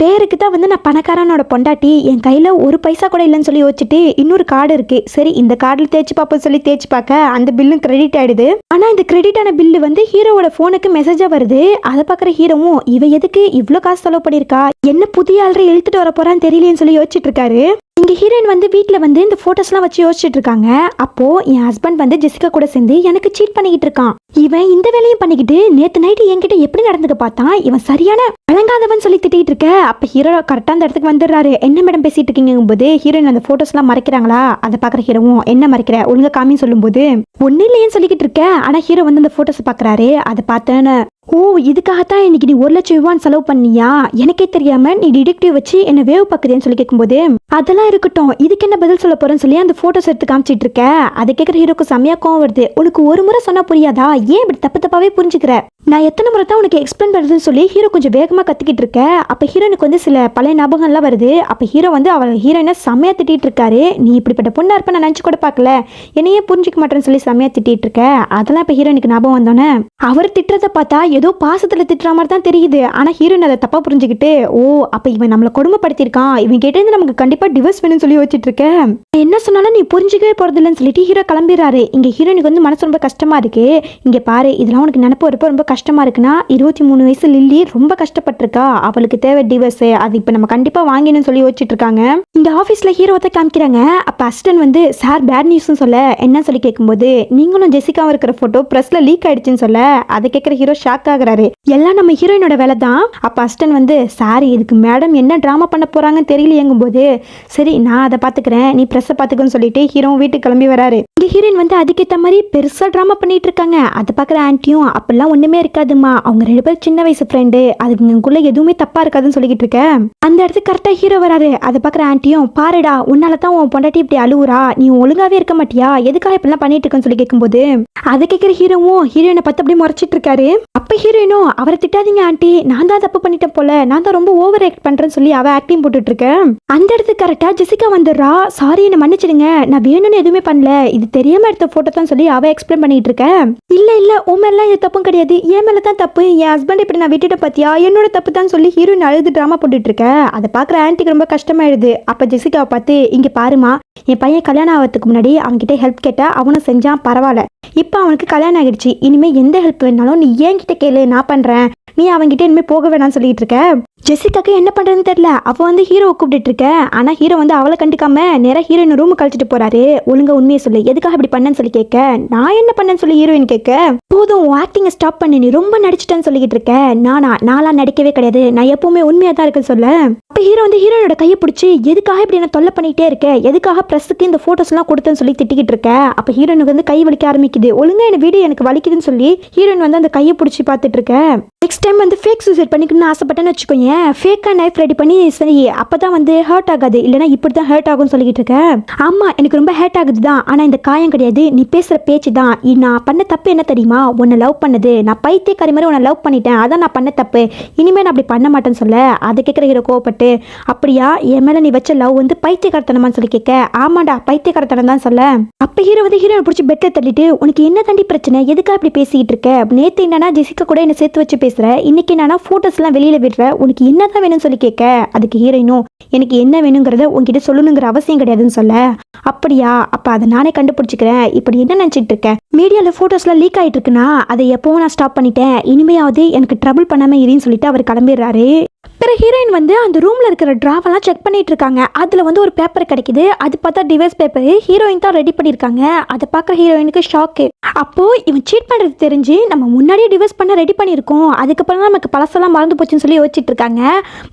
பேருக்கு தான் வந்து நான் பணக்காரனோட பொண்டாட்டி, என் கையில ஒரு பைசா கூட இல்லைன்னு சொல்லி யோசிச்சுட்டு இன்னொரு கார்டு இருக்கு, சரி இந்த கார்டில் தேய்ச்சி பார்ப்போம் சொல்லி தேய்ச்சி பார்க்க அந்த பில்லும் கிரெடிட் ஆயிடுது. ஆனா இந்த கிரெடிட் ஆன பில்லு வந்து ஹீரோவோட போனுக்கு மெசேஜா வருது. அதை பாக்குற ஹீரோவும், இவ எதுக்கு இவ்ளோ காசு செலவு பண்ணிருக்கா, என்ன புதிய ஆள்ற இழுத்துட்டு வர போறான்னு தெரியலன்னு சொல்லி யோசிச்சுட்டு இருக்காரு. இங்க ஹீரோயின் வந்து வீட்டில் வந்து இந்த ஃபோட்டோஸ்லாம் வச்சு யோசிச்சுட்டு இருக்காங்க. அப்போ என் ஹஸ்பண்ட் வந்து ஜெசிகா கூட சேர்ந்து எனக்கு சீட் பண்ணிக்கிட்டு இருக்கான், இவன் இந்த வேலையும் பண்ணிக்கிட்டு நேற்று நைட்டு என்கிட்ட எப்படி நடந்துக்க பார்த்தான், இவன் சரியான வழங்காதவன் சொல்லி திட்டிகிட்டு இருக்க. அப்போ ஹீரோ கரெக்டாக அந்த இடத்துக்கு வந்துடுறாரு. என்ன மேடம் பேசிட்டு இருக்கீங்கும் போது ஹீரோயின் அந்த ஃபோட்டோஸ்லாம் மறைக்கிறாங்களா, அதை பார்க்குற ஹீரோவும், என்ன மறைக்கிற ஒழுங்கா காமின்னு சொல்லும்போது, ஒன்றும் இல்லையேன்னு சொல்லிக்கிட்டு இருக்க. ஆனால் ஹீரோ வந்து அந்த ஃபோட்டோஸை பார்க்குறாரு. அதை பார்த்தேன்னு, ஓ இதுக்காகத்தான் இன்னைக்கு நீ 1,00,000 ரூபான்னு செலவு பண்ணியா, எனக்கே தெரியாம நீ டிடெக்டிவ் வச்சு என்ன வேவ் பார்க்குறேன்னு சொல்லி கேட்கும்போது, அதெல்லாம் இருக்கட்டும் இதுக்கு என்ன பதில் சொல்ல போறேன்னு சொல்லி அந்த போட்டோஸ் எடுத்து காமிச்சிட்டு இருக்க. அதை கேட்குற ஹீரோக்கு செம்மையா கோவம் வருது. உனக்கு ஒரு முறை சொன்னா புரியாதா, ஏன் இப்படி தப்பு தப்பாவே புரிஞ்சுக்கிற, நான் எத்தனை முறை தான் உனக்கு எக்ஸ்பிளைன் பண்ணுறதுன்னு சொல்லி ஹீரோ கொஞ்சம் வேகமாக கத்திக்கிட்டு இருக்க. அப்போ ஹீரோனுக்கு வந்து சில பழைய ஞாபகம்லாம் வருது. அப்போ ஹீரோ வந்து அவள் ஹீரோயினை செம்மையா திட்டிட்டு இருக்காரு. நீ இப்படிப்பட்ட பொண்ணா இருப்ப நான் நினச்சி கூட பார்க்கல, என்னையே புரிஞ்சிக்க மாட்டேன்னு சொல்லி செம்மையா திட்டிட்டு இருக்க. அதெல்லாம் இப்போ ஹீரோனுக்கு ஞாபகம் வந்தோன்னே அவர் திட்டுறதை பார்த்தா ஏதோ பாசத்தில் திட்டுற மாதிரி தான் தெரியுது. ஆனால் ஹீரோயின் அதை தப்பாக புரிஞ்சுக்கிட்டு, ஓ அப்போ இவன் நம்மளை கொடுமைப்படுத்திருக்கான், இவன் கேட்டது நமக்கு கண்டிப்பாக டிவோர்ஸ் வேணும்னு சொல்லி வச்சுட்டு இருக்கேன், என்ன சொன்னாலும் நீ புரிஞ்சிக்கவே போறதில்லைன்னு சொல்லிட்டு ஹீரோ கிளம்பிடுறாரு. இங்கே ஹீரோனுக்கு வந்து மனசு ரொம்ப கஷ்டமா இருக்கு. இங்கே பாரு இதெல்லாம் உனக்கு நினப்பு வரப்போ ரொம்ப கஷ்டமா இருக்குன்னா, 23 வயசு லில்லி ரொம்ப கஷ்டப்பட்டிருக்கா, அவளுக்கு தேவை டிவோர்ஸ், அது இப்போ நம்ம கண்டிப்பா வாங்கணும்னு சொல்லி யோசிச்சுட்டு இருக்காங்க. இந்த ஆஃபீஸ்ல ஹீரோத்தை காமிக்கிறாங்க. அப்ப அசிஸ்டன்ட் வந்து சார் பேட் நியூஸ்னு சொல்ல, என்ன சொல்லி கேட்கும்போது, நீங்களும் ஜெசிகாவும் இருக்கிற போட்டோ பிரஸ்ல லீக் ஆயிடுச்சுன்னு சொல்ல, அதை கேட்கிற ஹீரோ ஷாக் ஆகுறாரு. எல்லாம் நம்ம ஹீரோயினோட வேலை தான். அப்ப அசிஸ்டன்ட் வந்து, சார் இதுக்கு மேடம் என்ன டிராமா பண்ண போறாங்கன்னு தெரியலையேங்கும் போது, சரி நான் அதை பாத்துக்கிறேன் நீ பிரஸ் பாத்துக்கன்னு சொல்லிட்டு ஹீரோ வீட்டுக்கு கிளம்பி வராரு. இங்க ஹீரோயின் வந்து அதுக்கேற்ற மாதிரி பெருசா டிராமா பண்ணிட்டு இருக்காங்க. அதை பாக்குற ஆன்ட்டியும், அப்பெல்லாம் ஒண்ணுமே இருக்காதுமா, அவங்க 2 பேரும் சின்ன வயசு ஃப்ரெண்டு, அதுக்குள்ள எதுவுமே தப்பா இருக்காதுன்னு சொல்லிக்கிட்டு இருக்க. அந்த இடத்துக்கு கரெக்டா ஹீரோ வராரு. அதை பாக்குற ஆன்ட்டியும், பாருடா உன்னாலதான் உன் பொண்டாட்டி இப்படி அழுவுறா, நீ ஒழுங்காவே இருக்க மாட்டியா, எதுக்காக இப்படிலாம் பண்ணிட்டு இருக்கன்னு சொல்லி கேட்கும்போது, அதை கேட்கிற ஹீரோவும் ஹீரோயினை பார்த்து அப்படியே முறைச்சிட்டு இருக்காரு. அப்ப ஹீரோயினும், அவரை திட்டாதீங்க ஆண்டி, நான் தான் தப்பு பண்ணிட்டேன் போல, நான் தான் ரொம்ப ஓவர் ஆக்ட் பண்றேன்னு சொல்லி அவ ஆக்டிங் போட்டுட்டு இருக்கேன். அந்த இடத்துக்கு கரெக்டா ஜெசிகா வந்துடுறா. சாரி என்ன மன்னிச்சிடுங்க, நான் வேணும்னு எதுவுமே பண்ணல, இது தெரியாம எடுத்த போட்டோ தான் சொல்லி அவ எக்ஸ்பிளைன் பண்ணிட்டு இருக்கேன். இல்ல இல்ல உன் மேலாம் இது தப்பும் கிடையாது, என் மேல தான் தப்பு, என் ஹஸ்பண்ட் இப்படி நான் விட்டுட்டு பாத்தியா, என்னோட தப்பு தான் சொல்லி ஹீரோயின் அழுது டிராமா போட்டுட்டு இருக்க. அதை பாக்குற ஆன்ட்டிக்கு ரொம்ப கஷ்டமாயிடுது. அப்ப ஜெசிகாவை பார்த்து, இங்க பாருமா, என் பையன் கல்யாணம் ஆகிறதுக்கு முன்னாடி அவன்கிட்ட ஹெல்ப் கேட்டா அவனும் செஞ்சான், பரவாயில்ல, இப்ப அவனுக்கு கல்யாணம் ஆகிடுச்சு, இனிமே எந்த ஹெல்ப் வேணாலும் நீ என்கிட்ட கேளு, நான் பண்றேன், நீ அவன்கிட்ட இனிமே போக வேணாம்னு சொல்லிட்டு இருக்க. ஜெசிகாக்கு என்ன பண்றதுன்னு தெரியல. அவ வந்து ஹீரோ கூப்பிட்டு இருக்க. ஆனா ஹீரோ வந்து அவளை கண்டுக்காம நேரா ஹீரோயின் ரூம் கழிச்சிட்டு போறாரு. ஒழுங்கா உண்மையை சொல்லு, எதுக்காக இப்படி பண்ணன்னு சொல்லி கேட்க, நான் என்ன பண்ணேன்னு சொல்லி ஹீரோயின் கேட்க, போதும் ஆக்டிங்கை ஸ்டாப் பண்ணி நீ ரொம்ப நடிச்சிட்டேன்னு சொல்லிக்கிட்டு இருக்க. நான்லாம் நடிக்கவே கிடையாது, நான் எப்பவுமே உண்மையா தான் இருக்குன்னு சொல்ல. அப்ப ஹீரோ வந்து ஹீரோனோட கையை பிடிச்சி எதுக்காக இப்படி என்ன தொல்லை பண்ணிட்டே இருக்க, எதுக்காக பிரஸுக்கு இந்த போட்டோஸ் எல்லாம் கொடுத்தேன்னு சொல்லி திட்டிக்கிட்டு இருக்க. அப்ப ஹீரோனுக்கு வந்து கை வலிக்க ஆரம்பிக்குது. ஒழுங்கா என்ன வீடு எனக்கு வலிக்குதுன்னு சொல்லி ஹீரோயின் வந்து அந்த கையை பிடிச்சி பார்த்துட்டு இருக்க. நெக்ஸ்ட் டைம் வந்து ஃபேக் சூசைட் பண்ணிக்கணும்னு ஆசைப்பட்டேன்னு வச்சுக்கோங்க, ஃபேக்கா நைஃப் ரெடி பண்ணி சரி அப்பதான் வந்து ஹர்ட் ஆகாது, இல்லைன்னா இப்படிதான் ஹர்ட் ஆகும்னு சொல்லிக்கிட்டு இருக்க. ஆமா எனக்கு ரொம்ப ஹர்ட் ஆகுது தான், ஆனா இந்த காயம் கிடையாது, நீ பேசுற பேச்சு தான். நான் பண்ண தப்பு என்ன தெரியுமா, உன்னை லவ் பண்ணது, நான் பைத்தியக்காரி மாதிரி உன்னை லவ் பண்ணிட்டேன், அதான் நான் பண்ண தப்பு, இனிமே நான் அப்படி பண்ண மாட்டேன்னு சொல்ல. அதை கேட்குற ஹீரோ கோவப்பட்டு, அப்படியா என் மேல நீ வச்ச லவ் வந்து பைத்தியக்காரத்தனமான்னு சொல்லி கேட்க. ஆமாண்டா பைத்தியக்காரத்தனம் தான் சொல்ல. அப்ப ஹீரோ வந்து ஹீரோனை பிடிச்சி பெட்ல தள்ளிட்டு, உனக்கு என்ன தாண்டி பிரச்சனை, எதுக்காக இப்படி பேசிக்கிட்டு இருக்க, நேத்து என்னன்னா ஜெசிகா கூட என்ன சேர்த்து வச்சு பேசுற, இன்னைக்கு என்னன்னா போட்டோஸ் எல்லாம் வெளியில விடுற, உனக்கு என்னதான் வேணும்னு சொல்லி கேட்க. அதுக்கு ஹீரோயினும், எனக்கு என்ன வேணுங்கிறத உன்கிட்ட சொல்லணுங்கிற அவசியம் கிடையாதுன்னு சொல்ல. அப்படியா, அப்ப அதை நானே கண்டுபிடிச்சிக்கிறேன், இப்படி என்ன நினைச்சிட்டு இருக்கேன், மீடியால போட்டோஸ்லாம் லீக் ஆயிட்டு இருக்குன்னா அதை எப்பவும் நான் ஸ்டாப் பண்ணிட்டேன், இனிமையாவது எனக்கு ட்ரபிள் பண்ணாம இருன்னு சொல்லிட்டு அவர் கிளம்பிடுறாரு. பிறகு ஹீரோயின் வந்து அந்த ரூம்ல இருக்கிற டிராவெல்லாம் செக் பண்ணிட்டு இருக்காங்க. அதுல வந்து ஒரு பேப்பர் கிடைக்குது. அது பார்த்தா டிவைஸ் பேப்பர், ஹீரோயின் தான் ரெடி பண்ணிருக்காங்க. அதை பார்க்குற ஹீரோயினுக்கு ஷாக்கு. அப்போ இவன் சீட் பண்றது தெரிஞ்சு நம்ம முன்னாடியே டிவைஸ் பண்ண ரெடி பண்ணியிருக்கோம், அதுக்கப்புறம் தான் நமக்கு பழசெல்லாம் மறந்து போச்சுன்னு சொல்லி யோசிச்சுட்டு இருக்காங்க.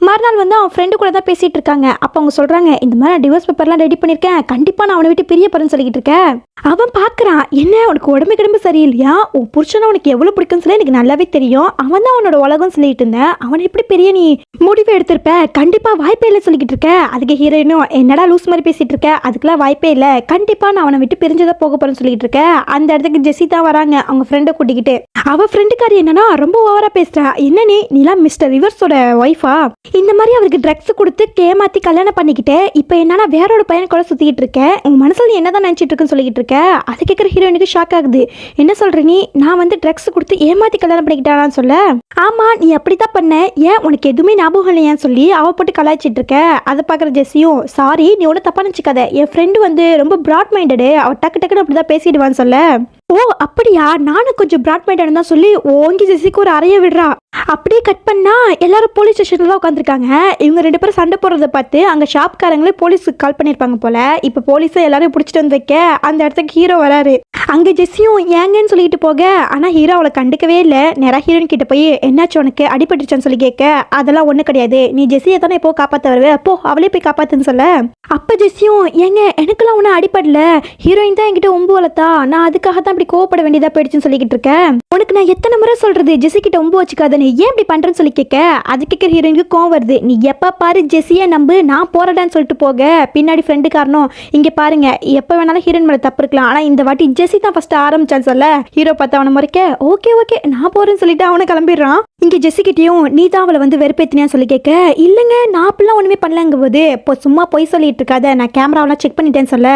மறுநாள் வந்து அவன் ஃப்ரெண்டு கூட தான் பேசிட்டு இருக்காங்க. அப்போ அவங்க சொல்றாங்க, இந்த மாதிரி டிவைஸ் பேப்பர்லாம் ரெடி பண்ணியிருக்கேன், கண்டிப்பா நான் அவனை விட்டு பிரிய போறேன்னு சொல்லிட்டு இருக்கேன். அவன் பார்க்குறான், என்ன உனக்கு உடம்பு கிடம்பு சரியில்லையா, உன் புருஷனை உனக்கு எவ்வளவு பிடிக்கும்னு சொல்லி எனக்கு நல்லாவே தெரியும், அவன் தான் அவனோட உலகம் சொல்லிட்டு இருந்தேன், அவன் எப்படி பெரிய நீ முடிவு எடுத்திருப்ப, கண்டிப்பா வாய்ப்பே இல்லை சொல்லிக்கிட்டு இருக்க. அதுக்கு ஹீரோயினும், என்னடா லூஸ் மாதிரி பேசிட்டு இருக்க, அதுக்கெல்லாம் வாய்ப்பே இல்லை, கண்டிப்பா நான் அவனை விட்டு பிரிஞ்சுதான் போக போறேன்னு சொல்லிட்டு இருக்க. அந்த இடத்துக்கு ஜெசி தான் வராங்க அவங்க ஃப்ரெண்டை கூட்டிக்கிட்டு. அவ ஃப்ரெண்டுக்காரி என்னன்னா ரொம்ப ஓவரா பேசுறா. என்ன நீலாம் மிஸ்டர் ரிவர்ஸோட ஒய்ஃபா, இந்த மாதிரி அவருக்கு ட்ரக்ஸ் கொடுத்து ஏமாத்தி கல்யாணம் பண்ணிக்கிட்டு இப்போ என்னன்னா வேறோட பையன் கூட சுத்திக்கிட்டு இருக்க, உன் மனசுல நீ என்னதான் நினைச்சிட்டு இருக்குன்னு சொல்லிக்கிட்டு இருக்க. அதை கேட்குற ஹீரோயினுக்கு ஷாக் ஆகுது. என்ன சொல்ற நீ, நான் வந்து ட்ரக்ஸ் கொடுத்து ஏமாத்தி கல்யாணம் பண்ணிக்கிட்டான்னு சொல்ல. ஆமா நீ அப்படித்தான் பண்ண, ஏன் உனக்கு எதுவுமே ஞாபகம் இல்லையான்னு சொல்லி அவ போட்டு கலாய்ச்சிட்டு இருக்க. அதை பார்க்குற ஜெஸ்ஸியும், சாரி நீ ஒன்றும் தப்பா நினச்சிக்காத, என் ஃப்ரெண்டு வந்து ரொம்ப ப்ராட் மைண்டடு, அவ டக்கு டக்குன்னு அப்படிதான் பேசிடுவான்னு சொல்ல. ஓ அப்படியா, நானும் கொஞ்சம் ப்ராட் மைண்டட் தான் சொல்லி ஓங்கி ஜெசிக்கு ஒரு அறைய விடுறா. அப்படியே கட் பண்ணா எல்லாரும் போலீஸ் ஸ்டேஷன்ல தான் உட்காந்துருக்காங்க. இவங்க ரெண்டு பேரும் சண்டை போடுறத பார்த்து அங்க ஷாப்காரங்களே போலீஸுக்கு கால் பண்ணிருப்பாங்க போல. இப்ப போலீஸை எல்லாரும் பிடிச்சிட்டு வந்து வைக்க அந்த இடத்துக்கு ஹீரோ வராரு. அங்க ஜெஸ்ஸியும் ஏங்கன்னு சொல்லிட்டு போக, ஆனா ஹீரோ அவளை கண்டுக்கவே இல்லை. நேரா ஹீரோயின் கிட்ட போய், என்னாச்சு உனக்கு அடிபட்டுச்சான்னு சொல்லி கேட்க, அதெல்லாம் ஒண்ணு கிடையாது, நீ ஜெஸ்ஸியை தானே இப்போ காப்பாத்த வருவே, அப்போ அவளே போய் காப்பாத்துன்னு சொல்ல. அப்ப ஜெஸ்ஸியும், ஏங்க எனக்கெல்லாம் ஒன்னும் அடிப்படல, ஹீரோயின் தான் என்கிட்ட ஒம்பு வளர்த்தா, நான் அதுக்காக தான் இப்படி கோவப்பட வேண்டியதா போயிடுச்சுன்னு சொல்லிக்கிட்டு இருக்கேன். உனக்கு நான் எத்தனை முறை சொல்றது ஜெஸ்ஸி கிட்ட ஒம்பு வச்சுக்காதன்னு, ஏன் இப்படி பண்றேன்னு சொல்லி கேட்க. அது கேட்கிற ஹீரோயினுக்கு கோவம் வருது. நீ எப்ப பாரு ஜெஸ்ஸியை நம்பு, நான் போறடான்னு சொல்லிட்டு போக, பின்னாடி ஃப்ரெண்டு காரணம் இங்க பாருங்க, எப்ப வேணாலும் ஹீரோயின் மேல தப்பு இருக்கலாம், ஆனா இந்த வாட்டி ஜெஸ்ஸி தான் ஃபர்ஸ்ட் ஆரம்பிச்சான்னு சொல்ல. ஹீரோ பார்த்து அவனை முறைக்க, ஓகே ஓகே நான் போறேன்னு சொல்லிட்டு அவனை கிளம்பிடுறான். இங்க ஜெஸ்ஸி கிட்டயும், நீ தான் அவளை வந்து வெறுப்பேத்தினியான்னு சொல்லி கேட்க, இல்லைங்க நான் அப்படிலாம் ஒண்ணுமே பண்ணலங்க போது, இப்போ சும்மா போய் சொல்லிட்டு இருக்காத, நான் கேமராவெல்லாம் செக் பண்ணிட்டேன்னு சொல்ல.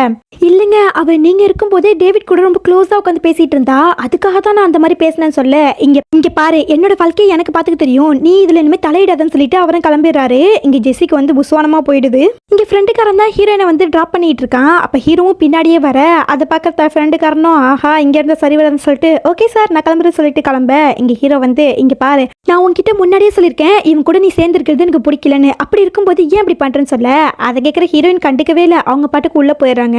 இல்லைங்க அவ நீங்க இருக்கும் போதே டேவிட் கூட ரொம்ப க்ளோஸா உட்காந்து பேசிட்டு இருந்தா, அதுக்காக தான் நான் அந்த மாதிரி பேசினேன்னு சொல்ல. இங்க பாரு என்னோட வாழ்க்கையை எனக்கு பாத்துக்க தெரியும், நீ இதுல இனிமே தலையிடாதன்னு சொல்லிட்டு அவரும் கிளம்பிடுறாரு. இங்க ஜெஸ்ஸிக்கு வந்து புஸ்வானமா போயிடுது. இங்க ஃப்ரெண்டுக்காரன் தான் ஹீரோயினை வந்து டிராப் பண்ணிட்டு இருக்கான். அப்ப ஹீரோவும் பின்னாடியே வர, அதை பார்க்கற ஃப்ரெண்டுக்காரனும், ஆஹா இங்க இருந்த சரி வரன்னு சொல்லிட்டு, ஓகே சார் நான் கிளம்புறேன்னு சொல்லிட்டு கிளம்ப. இங்க ஹீரோ வந்து, இங்க பாரு நான் உன்கிட்ட முன்னாடியே சொல்லியிருக்கேன் இவன் கூட நீ சேர்ந்து இருக்கிறது எனக்கு பிடிக்கலன்னு, அப்படி இருக்கும்போது ஏன் இப்படி பண்றேன்னு சொல்ல. அதை கேட்குற ஹீரோயின் கண்டுக்கவே இல்லை, அவங்க பாட்டுக்கு உள்ள போயிடுறாங்க.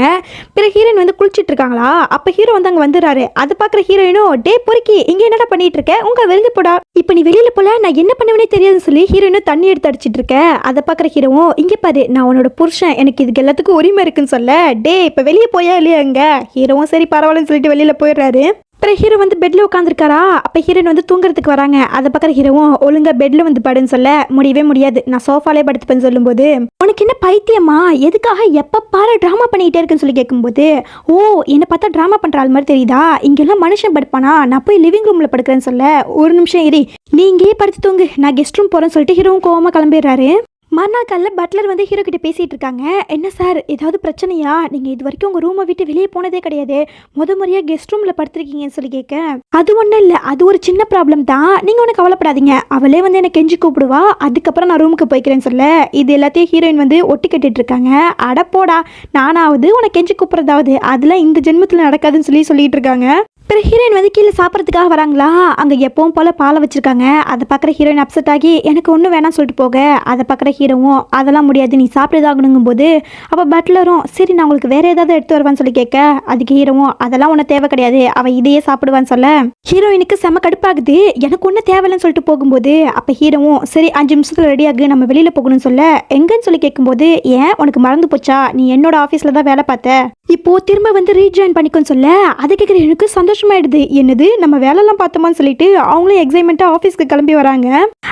பிறகு ஹீரோயின் வந்து குளிச்சிட்டு இருக்காங்களா, அப்ப ஹீரோ வந்து அங்க வந்துடுறாரு. அதை பார்க்குற ஹீரோயினும், டே பொறுக்கி இங்க என்னடா பண்ணிட்டு இருக்க, உங்க வெளியே போடா, இப்ப நீ வெளியில போல நான் என்ன பண்ணுவேனே தெரியாதுன்னு சொல்லி ஹீரோயினும் தண்ணி எடுத்து அடிச்சிட்டு இருக்க. அதை பார்க்குற ஹீரோவும், இங்க பாரு நான் உன்னோட புருஷன், எனக்கு இதுக்கு எல்லாத்துக்கும் உரிமை இருக்குன்னு சொல்ல. டே இப்ப வெளியே போயா இல்லையா இங்க. ஹீரோவும் சரி பரவாயில்லன்னு சொல்லிட்டு வெளியில போயிடுறாரு. அப்புறம் ஹீரோ வந்து பெட்ல உட்காந்துருக்காரா. அப்ப ஹீரோயின் வந்து தூங்குறதுக்கு வராங்க. அதை பக்கம் ஹீரோவும், ஒழுங்கா பெட்ல வந்து படுன்னு சொல்ல. முடியவே முடியாது, நான் சோஃபாலே படுத்துப்பேன்னு சொல்லும்போது, உனக்கு என்ன பைத்தியமா, எதுக்காக எப்ப பாரு டிராமா பண்ணிக்கிட்டே இருக்குன்னு சொல்லி கேட்கும்போது, ஓ என்ன பார்த்தா டிராமா பண்ற ஆள் மாதிரி தெரியுதா, இங்கெல்லாம் மனுஷன் படுப்பானா, நான் போய் லிவிங் ரூம்ல படுக்கிறேன்னு சொல்ல. ஒரு நிமிஷம் இரு, நீ இங்கேயே படுத்து தூங்கு, நான் கெஸ்ட் ரூம் போறேன்னு சொல்லிட்டு ஹீரோவும் கோவமா கிளம்பிடுறாரு. மறுநாள் காலையில் பட்லர் வந்து ஹீரோ கிட்ட பேசிட்டு இருக்காங்க. என்ன சார் ஏதாவது பிரச்சனையா, நீங்க இது வரைக்கும் உங்க ரூமை விட்டு வெளியே போனதே கிடையாது, முறையா கெஸ்ட் ரூம்ல படுத்திருக்கீங்கன்னு சொல்லி கேட்க. அது ஒன்றும் இல்லை, அது ஒரு சின்ன ப்ராப்ளம் தான், நீங்க ஒன்றும் கவலைப்படாதீங்க, அவளே வந்து என்ன கெஞ்சி கூப்பிடுவா, அதுக்கப்புறம் நான் ரூமுக்கு போய்க்கிறேன்னு சொல்ல. இது எல்லாத்தையும் ஹீரோயின் வந்து ஒட்டி கட்டிட்டு இருக்காங்க. அடப்போடா, நானாவது உனக்கு கெஞ்சி கூப்பிட்றதாவது அதெல்லாம் இந்த ஜென்மத்தில் நடக்காதுன்னு சொல்லிட்டு இருக்காங்க. பிறகு ஹீரோயின் வந்து கீழே சாப்பிட்றதுக்காக வராங்களா. அங்கே எப்பவும் போல பாலை வச்சிருக்காங்க. அதை பார்க்குற ஹீரோயின் அப்செட் ஆகி, எனக்கு ஒன்றும் வேணாம்னு சொல்லிட்டு போக. அதை பார்க்குற ஹீரோ ஹீரோவும் அதெல்லாம் முடியாது, நீ சாப்பிட்டுதாகணுங்கும் போது அப்போ பட்லரும் சரி நான் உங்களுக்கு வேற ஏதாவது எடுத்து வருவான்னு சொல்லி கேட்க அதுக்கு ஹீரோவும் அதெல்லாம் ஒன்றும் தேவை கிடையாது, அவள் இதையே சாப்பிடுவான்னு சொல்ல ஹீரோயினுக்கு செம கடுப்பாகுது, எனக்கு ஒன்றும் தேவையில்லைன்னு சொல்லிட்டு போகும்போது அப்போ ஹீரோவும் சரி 5 நிமிஷத்தில் ரெடியாகு நம்ம வெளியில் போகணும்னு சொல்ல எங்கன்னு சொல்லி கேட்கும்போது ஏன் உனக்கு மறந்து போச்சா, நீ என்னோட ஆஃபீஸில் தான் வேலை பார்த்த, இப்போ திரும்ப வந்து ரீஜாயின் பண்ணிக்கோன்னு சொல்ல அதை கேட்குற எனக்கு சந்தோஷமாயிடுது, என்னது நம்ம வேலைலாம் பார்த்தோமான்னு சொல்லிட்டு அவங்களும் எக்ஸைட்மெண்ட்டாக ஆஃபீஸ்க்கு கிளம்பி வராங்க.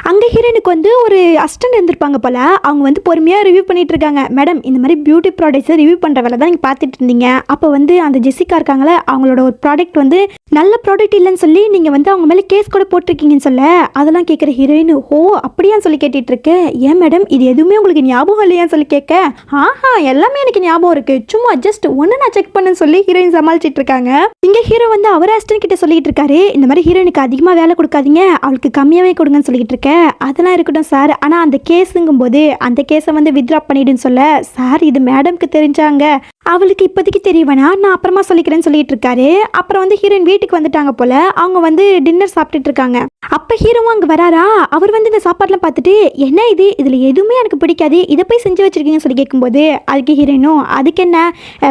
அங்கே ஹீரோயினுக்கு வந்து ஒரு அசிஸ்டன்ட் இருந்திருப்பாங்க போல, அவங்க வந்து பொறுமையாக ரிவ்யூ பண்ணிட்டு இருக்காங்க. மேடம் இந்த மாதிரி பியூட்டி ப்ராடக்ட்ஸை ரிவ்யூ பண்ணுற வேலை தான் நீங்கள் பார்த்துட்டு இருந்தீங்க, அப்போ வந்து அந்த ஜெசிகா இருக்காங்களே அவங்களோட ஒரு ப்ராடக்ட் வந்து நல்ல ப்ராடக்ட் இல்லைன்னு சொல்லி நீங்கள் வந்து அவங்க மேலே கேஸ் கூட போட்டிருக்கீங்கன்னு சொல்ல அதெல்லாம் கேட்குற ஹீரோயின் ஓ அப்படியான்னு சொல்லி கேட்டுட்டு இருக்கு. ஏன் மேடம் இது எதுவுமே உங்களுக்கு ஞாபகம் இல்லையான்னு சொல்லி கேட்க ஆஹா எல்லாமே எனக்கு ஞாபகம் இருக்கு, சும்மா ஜஸ்ட் ஒன்று நான் செக் பண்ணேன்னு சொல்லி ஹீரோயின் சமாளிச்சிட்டு இருக்காங்க. இங்கே ஹீரோ வந்து அவர் அசிஸ்டன்ட் கிட்ட சொல்லிட்டு இருக்காரு, இந்த மாதிரி ஹீரோயினுக்கு அதிகமாக வேலை கொடுக்காதீங்க, அவளுக்கு கம்மியாகவே கொடுங்கன்னு சொல்லிட்டு இருக்கேன். அதெல்லாம் இருக்கட்டும் சார், ஆனால் அந்த கேஸுங்கும் போது அந்த கேஸை வந்து வித்ட்ரா பண்ணிடுன்னு சொல்ல சார் இது மேடம்க்கு தெரிஞ்சாங்க, அவளுக்கு இப்போதைக்கு தெரியவேனா நான் அப்புறமா சொல்லிக்கிறேன்னு சொல்லிட்டு இருக்காரு. அப்புறம் வந்து ஹீரோயின் வீட்டுக்கு வந்துட்டாங்க போல, அவங்க வந்து டின்னர் சாப்பிட்டுட்டு இருக்காங்க. அப்போ ஹீரோவும் அங்கே வராரா, அவர் வந்து இந்த சாப்பாடுலாம் பார்த்துட்டு என்ன இது இதில் எதுவுமே எனக்கு பிடிக்காது, இதை போய் செஞ்சு வச்சிருக்கீங்கன்னு சொல்லி கேட்கும்போது அதுக்கு ஹீரோயினும் அதுக்கு என்ன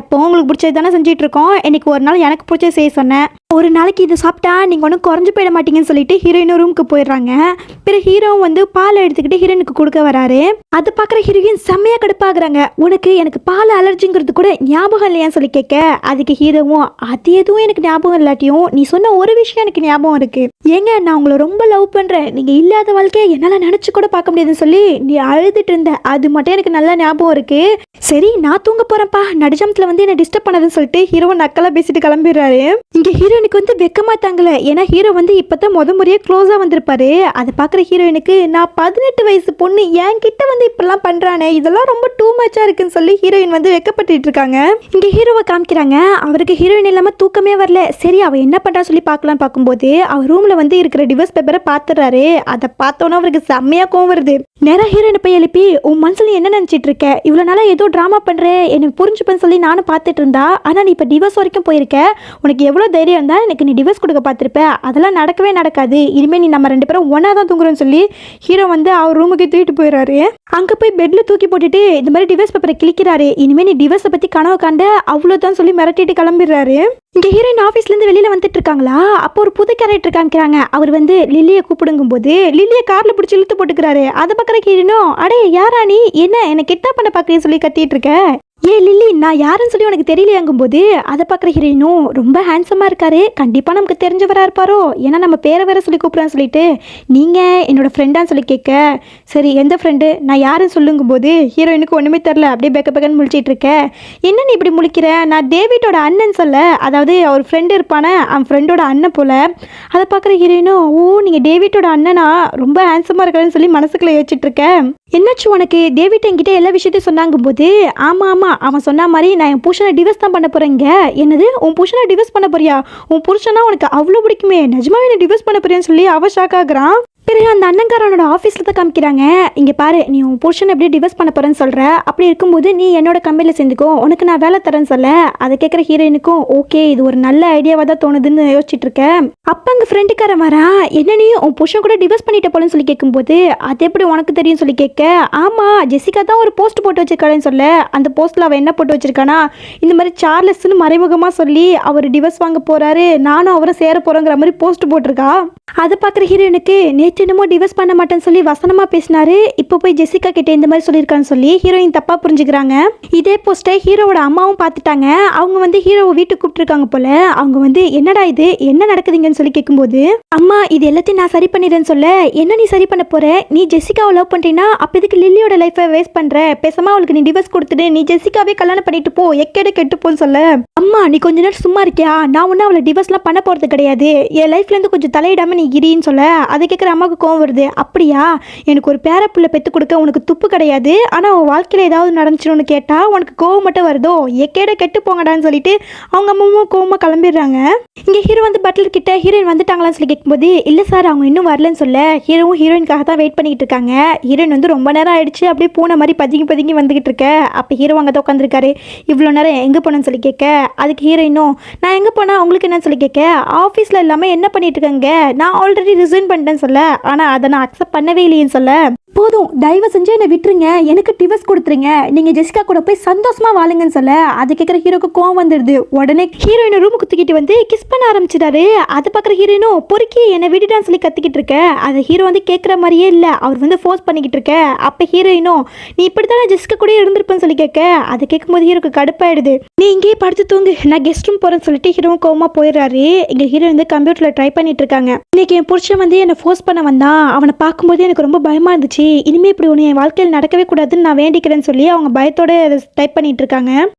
இப்போ உங்களுக்கு பிடிச்சது தானே செஞ்சுட்டு இருக்கோம், இன்னைக்கு ஒரு நாள் எனக்கு பிடிச்சது செய்ய சொன்னேன், ஒரு நாளைக்கு இதை சாப்பிட்டா நீங்கள் ஒன்றும் குறைஞ்சு போயிட மாட்டீங்கன்னு சொல்லிட்டு ஹீரோயினும் ரூமுக்கு போயிடுறாங்க. பிறகு ஹீரோவும் வந்து பால் எடுத்துக்கிட்டு ஹீரோயினுக்கு கொடுக்க வராரு. அது பார்க்குற ஹீரோயின் செம்மையாக கடுப்பாகிறாங்க, உனக்கு எனக்கு பால் அலர்ஜிங்கிறது கூட ஞாபகம் இல்லையான்னு சொல்லி கேட்க அதுக்கு ஹீரோவும் அது எதுவும் எனக்கு ஞாபகம் இல்லாட்டியும் நீ சொன்ன ஒரு விஷயம் எனக்கு ஞாபகம் இருக்கு, ஏங்க நான் உங்களை ரொம்ப லவ் பண்ணுறேன், நீங்கள் இல்லாத வாழ்க்கையை என்னால் நினச்சி கூட பார்க்க முடியாதுன்னு சொல்லி நீ அழுதுட்டு இருந்த, அது மட்டும் எனக்கு நல்லா ஞாபகம் இருக்கு, சரி நான் தூங்க போகிறேன்ப்பா நடுஜாமத்தில் வந்து என்னை டிஸ்டர்ப் பண்ணதுன்னு சொல்லிட்டு ஹீரோவை நக்கலாக பேசிட்டு கிளம்பிடுறாரு. இங்கே ஹீரோயினுக்கு வந்து வெக்கமா தாங்கல, ஏன்னா ஹீரோ வந்து இப்போதான் முறையாக க்ளோஸாக வந்திருப்பாரு. அதை பார்க்குற ஹீரோயினுக்கு நான் 18 வயசு பொண்ணு என் கிட்ட வந்து இப்பெல்லாம் பண்ணுறானே இதெல்லாம் ரொம்ப டூ மச்சாக இருக்குன்னு சொல்லி ஹீரோயின் வந்து வெக்கப்பட்டு இருக்காங்க. இங்கே ஹீரோவை காமிக்கிறாங்க, அவருக்கு ஹீரோயின் இல்லாமல் தூக்கமே வரல, சரி அவள் என்ன பண்ணுறா சொல்லி பார்க்கலாம் பார்க்கும்போது அவர் ரூமில் வந்து இருக்கிற டிவோர்ஸ் பேப்பரை பார்த்துறாரு. அதை பார்த்தோன்னா அவருக்கு செம்மையாக கோவம் வருது. நேராக ஹீரோயினை போய் எழுப்பி உன் மனசில் என்ன நினச்சிட்டு இருக்க, இவ்வளோ நாளாக ஏதோ ட்ராமா பண்ணுறேன் எனக்கு புரிஞ்சுப்பேன்னு சொல்லி நானும் பார்த்துட்டு இருந்தா, ஆனால் நீ இப்போ டிவோர்ஸ் வரைக்கும் போயிருக்க, உனக்கு எவ்வளோ தைரியம் இருந்தால் எனக்கு நீ டிவோர்ஸ் கொடுக்க பார்த்துருப்ப, அதெல்லாம் நடக்கவே நடக்காது, இனிமேல் நீ நம்ம 2 பேரும் ஒன்றா தான் தூங்குறோன்னு சொல்லி ஹீரோ வந்து அவர் ரூமுக்கு தூக்கிட்டு போயிடுறாரு. அங்கே போய் பெட்டில் தூக்கி போட்டுட்டு இந்த மாதிரி டிவோர்ஸ் பேப்பரை கிளிக்கிறாரு, இனிமேல் நீ டிவோர்ஸை பற்றி கனவு காண்ட அவ்வளோதான் சொல்லி மிரட்டிட்டு கிளம்பிடுறாரு. இங்கே ஹீரோயின் ஆஃபீஸ்லேருந்து வெளியில் வந்துட்டு இருக்காங்களா, அப்போ ஒரு புது கேரக்டர் காமிக்கிறாங்க. அவர் வந்து லில்லியை கூப்பிடுங்கும் போது லில்லியை காரில் பிடிச்சி இழுத்து போட்டுக்கிறாரு. அதை பார்க்குற ஹீரோனும் அடே யாரா நீ என்ன கிட்ட பண்ண பார்க்குறேன்னு சொல்லி கத்திட்டு இருக்க, ஏ லில்லி நான் யாருன்னு சொல்லி உனக்கு தெரியலையாங்கும் போது அதை பார்க்குற ஹீரோயினும் ரொம்ப ஹேண்ட்ஸமாக இருக்காரு, கண்டிப்பாக நமக்கு தெரிஞ்சவராக இருப்பாரோ, ஏன்னா நம்ம பேரை வேற சொல்லி கூப்பிட்றான்னு சொல்லிட்டு நீங்கள் என்னோட ஃப்ரெண்டான்னு சொல்லி கேட்க சரி எந்த ஃப்ரெண்டு நான் யாருன்னு சொல்லுங்கும் போது ஹீரோயினுக்கு ஒன்றுமே தெரில, அப்படியே பெக்கன்னு முழிச்சிட்டு இருக்க, என்ன நீ இப்படி முழிக்கிற, நான் டேவிட்டோட அண்ணன் சொல்ல, அதாவது அவர் ஃப்ரெண்டு இருப்பானே அவன் ஃப்ரெண்டோட அண்ணன் போல். அதை பார்க்குற ஹீரோயினும் ஓ நீங்கள் டேவிட்டோட அண்ணனா, ரொம்ப ஹேண்ட்ஸமாக இருக்கிறேன்னு சொல்லி மனசுக்குள்ளே யோசிச்சுட்டு இருக்க, என்னாச்சு உனக்கு, டேவிட் என்கிட்ட எல்லா விஷயத்தையும் சொன்னாங்கும் போது ஆமாம் ஆமாம் அவன் சொன்ன மாதிரி நான் என் புருஷனை டிவோர்ஸ் தான் பண்ண போகிறேங்க, என்னது உன் புருஷனை டிவோர்ஸ் பண்ண போறியா, உன் புருஷனா உனக்கு அவ்வளோ பிடிக்குமே, நிஜமாவே என்ன டிவோர்ஸ் பண்ண போறியான்னு சொல்லி அவ ஷாக் ஆகுறான். பிறகு அந்த அண்ணங்காரனோட ஆஃபீஸில் தான் காமிக்கிறாங்க, இங்கே பாரு நீ உன் புருஷனை எப்படி டிவோர்ஸ் பண்ண போகிறேன்னு சொல்கிற, அப்படி இருக்கும்போது நீ என்னோட கம்பெனியில் சேர்ந்துக்கோ, உனக்கு நான் வேலை தரேன்னு சொல்ல அதை கேட்குற ஹீரோயினுக்கும் ஓகே இது ஒரு நல்ல ஐடியாவாக தான் தோணுதுன்னு யோசிச்சுட்டு இருக்கேன். அப்போ அங்கே ஃப்ரெண்டுக்காரன் வரா, என்ன நீ உன் புருஷன் கூட டிவோர்ஸ் பண்ணிட்ட போலன்னு சொல்லி கேட்கும்போது அது எப்படி உனக்கு தெரியும் சொல்லி கேட்க ஆமாம் ஜெசிகா தான் ஒரு போஸ்ட் போட்டு வச்சிருக்காளேன்னு சொல்ல, அந்த போஸ்ட்டில் அவள் என்ன போட்டு வச்சிருக்கானா இந்த மாதிரி சார்லஸ்ன்னு மறைமுகமாக சொல்லி அவர் டிவோர்ஸ் வாங்க போகிறாரு, நானும் அவரை சேர போகிறோங்கிற மாதிரி போஸ்ட் போட்டிருக்கா. அதை பார்க்குற ஹீரோயினுக்கு நேற்று என்னமோ டிவோர்ஸ் பண்ண மாட்டேன்னு சொல்லி வசனமாக பேசினாரு, இப்போ போய் ஜெசிகா கிட்ட இந்த மாதிரி சொல்லியிருக்கான்னு சொல்லி ஹீரோயின் தப்பாக புரிஞ்சுக்கிறாங்க. இதே போஸ்ட்டை ஹீரோவோட அம்மாவும் பார்த்துட்டாங்க, அவங்க வந்து ஹீரோவை வீட்டுக்கு கூப்பிட்டுருக்காங்க போல, அவங்க வந்து என்னடா இது என்ன நடக்குதுங்கன்னு சொல்லி கேட்கும்போது அம்மா இது எல்லாத்தையும் நான் சரி பண்ணிடுறேன்னு சொல்ல, என்ன நீ சரி பண்ண போற, நீ ஜெசிகாவை லவ் பண்ணிட்டீங்கன்னா அப்போ இதுக்கு லில்லியோட லைஃபை வேஸ்ட் பண்ணுற, பேசாம அவளுக்கு நீ டிவோர்ஸ் கொடுத்துட்டு நீ ஜெசிகாவே கல்யாணம் பண்ணிட்டு போ, எக்கேடு கெட்டு போன்னு சொல்ல, அம்மா நீ கொஞ்ச நேரம் சும்மா இருக்கியா, நான் ஒன்றும் அவளை டிவோர்ஸ்லாம் பண்ண போகிறது கிடையாது, என் லைஃப்லேருந்து கொஞ்சம் தலையிடாமல் நீ இரின்னு சொல்ல, அதை கேட்குற அம்மாவுக்கு கோவம் வருது, அப்படியா எனக்கு ஒரு பேர பிள்ளை பெற்று கொடுக்க உனக்கு துப்பு கிடையாது, ஆனால் அவன் வாழ்க்கையில் ஏதாவது நடந்துச்சுன்னு கேட்டால் உனக்கு கோவம் மட்டும் வருதோ, எக்கேட கெட்டு போங்கடான்னு சொல்லிட்டு அவங்க அம்மாவும் கோவமாக கிளம்பிடுறாங்க. இங்கே ஹீரோ வந்து பட்லர் கிட்ட ஹீரோயின் வந்துட்டாங்களான்னு சொல்லி கேட்கும்போது இல்லை சார் அவங்க இன்னும் வரலன்னு சொல்ல, ஹீரோவும் ஹீரோயினுக்காக தான் வெயிட் பண்ணிக்கிட்டு இருக்காங்க. ஹீரோயின் வந்து ரொம்ப நேரம் ஆயிடுச்சு அப்படியே பூனை மாதிரி பதுங்கி வந்துகிட்டு இருக்க, அப்போ ஹீரோ அங்கே தான் உட்காந்துருக்காரு, இவ்வளோ நேரம் எங்கே போனேன்னு சொல்லி கேட்க அதுக்கு ஹீரோயினும் நான் எங்கே போனால் உங்களுக்கு என்னன்னு சொல்லி கேட்க ஆஃபீஸில் இல்லாமல் என்ன பண்ணிட்டு இருக்கேங்க, நான் ஆல்ரெடி ரிசைன் பண்ணிட்டேன்னு சொல்ல, ஆனால் அதை நான் அக்செப்ட் பண்ணவே இல்லைன்னு சொல்ல, போதும் தயவு செஞ்சு என்னை விட்டுருங்க, எனக்கு டிவர்ஸ் கொடுத்துருங்க, நீங்க ஜெசிகா கூட போய் சந்தோஷமா வாழுங்கன்னு சொல்ல அது கேட்குற ஹீரோக்கு கோவம் வந்துடுது. உடனே ஹீரோயினை ரூமுக்கு தூக்கிட்டு வந்து கிஸ் பண்ண ஆரம்பிச்சிட்டாரு. அது பார்க்குற ஹீரோயினும் பொறுக்கி என்னை விட்டுட்டான்னு சொல்லி கத்திக்கிட்டு இருக்க. அது ஹீரோ வந்து கேட்குற மாதிரியே இல்லை, அவர் வந்து ஃபோர்ஸ் பண்ணிக்கிட்டு இருக்க. அப்போ ஹீரோயினும் நீ இப்படித்தானே ஜெசிகா கூட இருந்திருப்பேன்னு சொல்லி கேட்க. அதை கேட்கும்போது ஹீரோக்கு கடுப்பாயிடுது. நீ இங்கேயே படுத்து தூங்கு, நான் கெஸ்ட் ரூம் போறேன்னு சொல்லிட்டு ஹீரோவும் கோவமா போயிடுறாரு. இங்க ஹீரோ வந்து கம்ப்யூட்டர்ல ட்ரை பண்ணிட்டு இருக்காங்க. இன்னைக்கு என் புருஷன் வந்து என்னை ஃபோர்ஸ் பண்ண வந்தான், அவனை பார்க்கும்போது எனக்கு ரொம்ப பயமா இருந்துச்சு, இனிமே இப்படி ஒன்று என் வாழ்க்கையில் நடக்கவே கூடாதுன்னு நான் வேண்டிக்கிறேன்னு சொல்லி அவங்க பயத்தோட டைப் பண்ணிட்டு இருக்காங்க.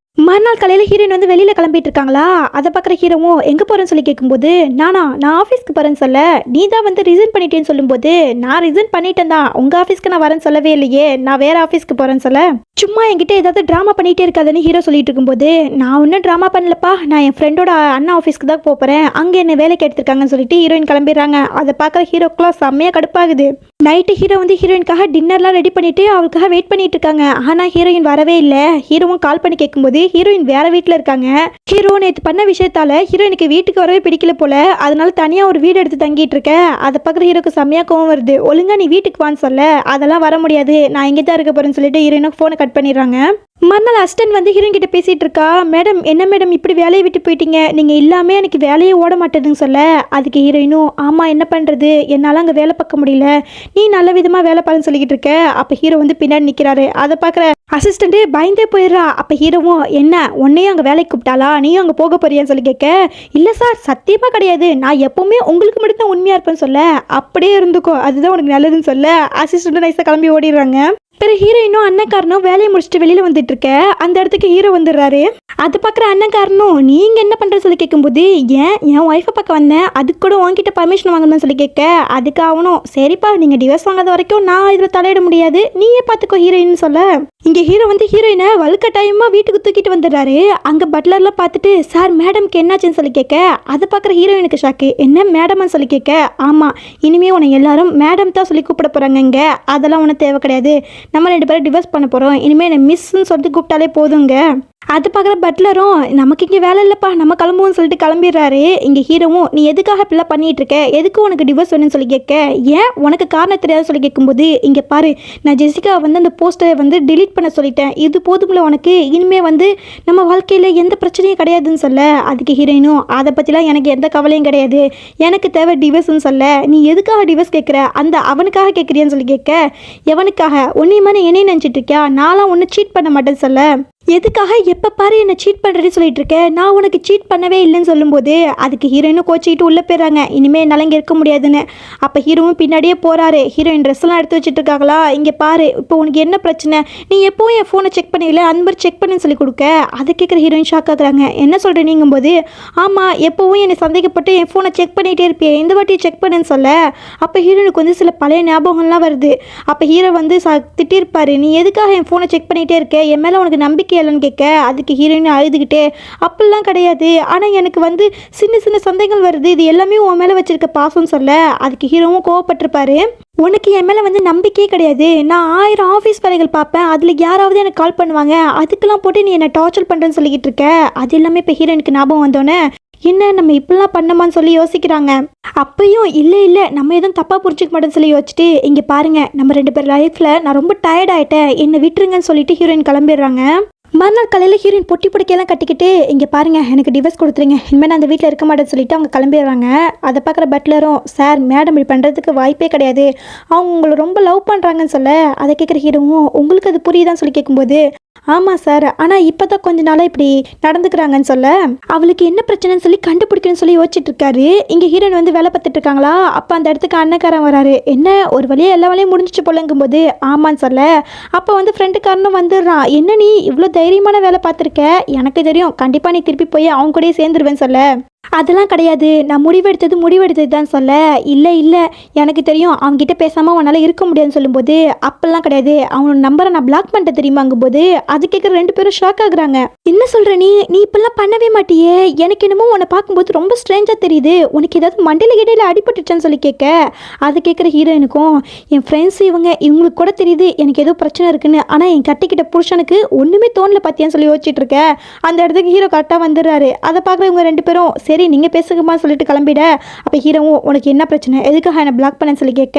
மறுநாள் காலையில் ஹீரோயின் வந்து வெளியில் கிளம்பிட்டு இருக்காங்களா. அதை பார்க்குற ஹீரோவும் எங்கே போகிறேன்னு சொல்லி கேட்கும்போது நான் ஆஃபீஸ்க்கு போகிறேன்னு சொல்ல நீ தான் வந்து ரிசைன் பண்ணிட்டேன்னு சொல்லும்போது நான் ரிசைன் பண்ணிட்டேன் தான், உங்கள் ஆஃபீஸ்க்கு நான் வரேன்னு சொல்லவே இல்லையே, நான் வேறு ஆஃபீஸ்க்கு போகிறேன்னு சொல்ல சும்மா என்கிட்ட ஏதாவது ட்ராமா பண்ணிகிட்டே இருக்காதுன்னு ஹீரோ சொல்லிட்டு இருக்கும்போது நான் ஒன்றும் ட்ராமா பண்ணலப்பா, நான் என் ஃப்ரெண்டோட அண்ணா ஆஃபீஸ்க்கு தான் போகிறேன், அங்கே என்ன வேலைக்கு எடுத்திருக்காங்கன்னு சொல்லிட்டு ஹீரோயின் கிளம்பிடுறாங்க. அதை பார்க்குற ஹீரோக்கெலாம் செம்மையாக கடுப்பாகுது. நைட்டு ஹீரோ வந்து ஹீரோயின்காக டின்னர்லாம் ரெடி பண்ணிட்டு அவளுக்காக வெயிட் பண்ணிட்டு இருக்காங்க. ஆனால் ஹீரோயின் வரவே இல்லை. ஹீரோவும் கால் பண்ணி கேட்கும்போது ஹீரோயின் வேற வீட்டில் இருக்காங்க. ஹீரோ நேற்று பண்ண விஷயத்தால ஹீரோயினுக்கு வீட்டுக்கு வரவே பிடிக்கல போல, அதனால தனியாக ஒரு வீடு எடுத்து தங்கிட்டு இருக்க. அதை பார்க்குற ஹீரோக்கு செம்மையாக கோவம் வருது. ஒழுங்கா நீ வீட்டுக்கு வான்னு சொல்ல அதெல்லாம் வர முடியாது, நான் இங்கே தான் இருக்க போறேன்னு சொல்லிட்டு ஹீரோயினுக்கு ஃபோனை கட் பண்ணிடுறாங்க. மறுநாள் அசிஸ்டன்ட் வந்து ஹீரோயின் கிட்ட பேசிட்டு இருக்கா. மேடம் என்ன மேடம் இப்படி வேலையை விட்டு போயிட்டீங்க, நீங்க இல்லாமே எனக்கு வேலையே ஓட மாட்டேதுன்னு சொல்ல அதுக்கு ஹீரோயினும் ஆமா என்ன பண்றது, என்னால அங்கே வேலை பார்க்க முடியல, நீ நல்ல விதமா வேலை பாருன்னு சொல்லிக்கிட்டு இருக்க. அப்ப ஹீரோ வந்து பின்னாடி நிக்கிறாரு. அதை பார்க்குற அசிஸ்டன்ட் பயந்தே போயிடுறா. அப்ப ஹீரோவும் என்ன உன்னையும் அங்கே வேலைக்கு கூப்பிட்டாலா, நீயும் அங்கே போக போறியான்னு சொல்லி கேட்க இல்லை சார் சத்தியமா கிடையாது, நான் எப்பவுமே உங்களுக்கு மட்டும் தான் உண்மையா இருப்பேன்னு சொல்ல அப்படியே இருந்துக்கோ அதுதான் உனக்கு நல்லதுன்னு சொல்ல அசிஸ்டன்ட் நைஸா கிளம்பி ஓடிடுறாங்க. பிறகு ஹீரோயினும் அண்ணக்காரனும் வேலையை முடிச்சுட்டு வெளியில வந்துட்டு இருக்க. அந்த இடத்துக்கு ஹீரோ வந்துடுறாரு. அது பார்க்குற அண்ணக்காரனும் நீங்க என்ன பண்ற சொல்லி கேட்கும்போது என் ஒய்ஃபை பார்க்க வந்தேன், அதுக்கு கூட உங்ககிட்ட பர்மிஷன் வாங்கணும்னு சொல்லி கேட்க அதுக்கு ஆகணும் சரிப்பா நீங்க டிவோர்ஸ் வாங்காத வரைக்கும் நான் இதுல தலையிட முடியாது, நீயே பார்த்துக்கோ ஹீரோயின் சொல்ல இங்க ஹீரோ வந்து ஹீரோயினை வலுக்கட்டாயமா வீட்டுக்கு தூக்கிட்டு வந்துடுறாரு. அங்க பட்லர்லாம் பார்த்துட்டு சார் மேடம்க்கு என்னாச்சுன்னு சொல்லி கேட்க அதை பார்க்குற ஹீரோயினுக்கு ஷாக்கு. என்ன மேடம்னு சொல்லி கேட்க ஆமா இனிமே உன்னை எல்லாரும் மேடம் தான் சொல்லி கூப்பிட போறாங்க, இங்க அதெல்லாம் உனக்கு தேவை கிடையாது, நம்ம 2 பேரும் டிவோர்ஸ் பண்ண போகிறோம், இனிமேல் என்ன மிஸ்ன்னு சொல்லிட்டு கூப்பிட்டாலே போதுங்க. அது பார்க்குற பட்லரும் நமக்கு இங்கே வேலை இல்லைப்பா நம்ம கிளம்புவோம்னு சொல்லிட்டு கிளம்பிடுறாரு. இங்கே ஹீரோவும் நீ எதுக்காக இப்படிலாம் பண்ணிட்டு இருக்க, எதுக்கு உனக்கு டிவோர்ஸ் வேணும்னு சொல்லி கேட்க ஏன் உனக்கு காரணம் தெரியாதுன்னு சொல்லி கேட்கும்போது இங்கே பாரு நான் ஜெசிகா வந்து அந்த போஸ்டரை வந்து டிலீட் பண்ண சொல்லிட்டேன், இது போதும்ல உனக்கு, இனிமே வந்து நம்ம வாழ்க்கையில் எந்த பிரச்சனையும் கிடையாதுன்னு சொல்ல அதுக்கு ஹீரோயினும் அதை பற்றிலாம் எனக்கு எந்த கவலையும் கிடையாது, எனக்கு தேவை டிவோர்ஸ்ன்னு சொல்ல நீ எதுக்காக டிவோர்ஸ் கேட்குற, அந்த அவனுக்காக கேட்குறியான்னு சொல்லி கேட்க எவனுக்காக உன்னையுமா என்னையும் நினச்சிட்டு இருக்கியா, நான்லாம் ஒன்றும் சீட் பண்ண மாட்டேன்னு சொல்ல எதுக்காக எப்போ பாரு என்னை சீட் பண்ணுறேன்னு சொல்லிட்டு இருக்கேன், நான் உனக்கு சீட் பண்ணவே இல்லைன்னு சொல்லும்போது அதுக்கு ஹீரோயினும் கோச்சிக்கிட்டு உள்ளே போயிடுறாங்க. இனிமேல் என்னால் இங்கே இருக்க முடியாதுன்னு. அப்போ ஹீரோவும் பின்னாடியே போகிறாரு. ஹீரோயின் ட்ரெஸ்லாம் எடுத்து வச்சுட்டு இருக்காங்களா. இங்கே பாரு இப்போ உனக்கு என்ன பிரச்சனை, நீ எப்போவும் என் ஃபோனை செக் பண்ணல அந்த மாதிரி செக் பண்ணுன்னு சொல்லி கொடுக்க அதை கேட்குற ஹீரோயின் ஷாக் ஆகுறாங்க. என்ன சொல்கிறேன்னுங்கும்போது ஆமாம் எப்போவும் என்னை சந்தேகப்பட்டு என் ஃபோனை செக் பண்ணிகிட்டே இருப்பேன், இந்த வாட்டி செக் பண்ணுன்னு சொல்ல அப்போ ஹீரோனுக்கு வந்து சில பழைய ஞாபகம்லாம் வருது. அப்போ ஹீரோ வந்து திட்டிருப்பாரு நீ எதுக்காக என் ஃபோனை செக் பண்ணிகிட்டே இருக்க, என் மேலே உனக்கு நம்பிக்கை இல்லைன்னு கேட்க அதுக்கு ஹீரோயின் அழுதுகிட்டே அப்படிலாம் கிடையாது, ஆனால் எனக்கு வந்து சின்ன சின்ன சந்தேகங்கள் வருது, இது எல்லாமே உன் மேலே வச்சிருக்க பாசம்னு சொல்ல அதுக்கு ஹீரோவும் கோவப்பட்டிருப்பாரு. உனக்கு என் மேலே வந்து நம்பிக்கையே கிடையாது, நான் 1000 ஆஃபீஸ் வேலைகள் பார்ப்பேன், அதில் யாராவது எனக்கு கால் பண்ணுவாங்க, அதுக்கெல்லாம் போட்டு நீ என்னை டார்ச்சர் பண்ணுறேன்னு சொல்லிக்கிட்டு இருக்க. அது எல்லாமே இப்போ ஹீரோயினுக்கு ஞாபகம் வந்தோன்னே என்ன நம்ம இப்படிலாம் பண்ணமான்னு சொல்லி யோசிக்கிறாங்க. அப்பையும் இல்லை நம்ம எதுவும் தப்பாக புரிஞ்சிக்க மாட்டேன்னு சொல்லி யோசிச்சுட்டு இங்கே பாருங்க நம்ம 2 பேர் லைஃப்பில் நான் ரொம்ப டயர்ட் ஆகிட்டேன், என்னை விட்டுருங்கன்னு சொல்லிட்டு ஹீரோயின் கிளம்பிடுறாங்க. மறுநாள் காலையில் ஹீரோயின் பொட்டி பிடிக்கலாம் கட்டிக்கிட்டு இங்கே பாருங்க எனக்கு டிவோர்ஸ் கொடுத்துருங்க, இனிமேல் நான் அந்த வீட்டில் இருக்க மாட்டேன்னு சொல்லிட்டு அவங்க கிளம்பிடுறாங்க. அதை பார்க்குற பட்லரும் சார் மேடம் இப்படி பண்ணுறதுக்கு வாய்ப்பே கிடையாது, அவங்க உங்களை ரொம்ப லவ் பண்ணுறாங்கன்னு சொல்ல அதை கேட்குற ஹீரோவும் உங்களுக்கு அது புரியுதான்னு சொல்லி கேட்கும்போது ஆமாம் சார் ஆனால் இப்போ தான் கொஞ்ச நாளாக இப்படி நடந்துக்கிறாங்கன்னு சொல்ல அவளுக்கு என்ன பிரச்சனைன்னு சொல்லி கண்டுபிடிக்கணும்னு சொல்லி யோசிச்சுட்டு இருக்காரு. இங்கே ஹீரோயின் வந்து வேலை பார்த்துட்டு இருக்காங்களா. அப்போ அந்த இடத்துக்கு அண்ணக்காரன் வராரு. என்ன ஒரு வழியாக எல்லா வேலையும் முடிஞ்சிச்சு போலங்கும்போது ஆமான்னு சொல்ல அப்போ வந்து ஃப்ரெண்டுக்காரனும் வந்துடுறான். என்ன நீ இவ்வளோ தைரியமான வேலை பார்த்துருக்க, எனக்கு தெரியும் கண்டிப்பாக நீ திருப்பி போய் அவங்க கூடயே சேர்ந்துருவேன்னு சொல்ல அதெல்லாம் கிடையாது, நான் முடிவெடுத்தது தான் சொல்ல இல்லை எனக்கு தெரியும் அவங்ககிட்ட பேசாமல் உன்னால் இருக்க முடியாதுன்னு சொல்லும்போது அப்பெல்லாம் கிடையாது, அவனோட நம்பரை நான் பிளாக் பண்ணிட்ட தெரியுமாங்கும்போது அது கேட்குற 2 பேரும் ஷாக் ஆகுறாங்க. என்ன சொல்கிற நீ இப்பெல்லாம் பண்ணவே மாட்டியே, எனக்கு என்னமோ உன்னை பார்க்கும்போது ரொம்ப ஸ்ட்ரேஞ்சாக தெரியுது, உனக்கு ஏதாவது மண்டையில் இடையில அடிபட்டுச்சான்னு சொல்லி கேட்க அது கேட்குற ஹீரோயினுக்கும் என் ஃப்ரெண்ட்ஸ் இவங்களுக்கு கூட தெரியுது எனக்கு ஏதோ பிரச்சனை இருக்குன்னு, ஆனால் என் கட்டிக்கிட்ட புருஷனுக்கு ஒன்றுமே தோணல பார்த்தியான்னு சொல்லி யோசிச்சுட்டு இருக்க. அந்த இடத்துக்கு ஹீரோ கரெக்டாக வந்துடுறாரு. அதை பார்க்குற இவங்க 2 பேரும் சரி நீங்கள் பேசுங்கம்மா சொல்லிட்டு கிளம்பிட. அப்போ ஹீரோவும் உனக்கு என்ன பிரச்சனை, எதுக்காக என்னை பிளாக் பண்ணேன்னு சொல்லி கேட்க,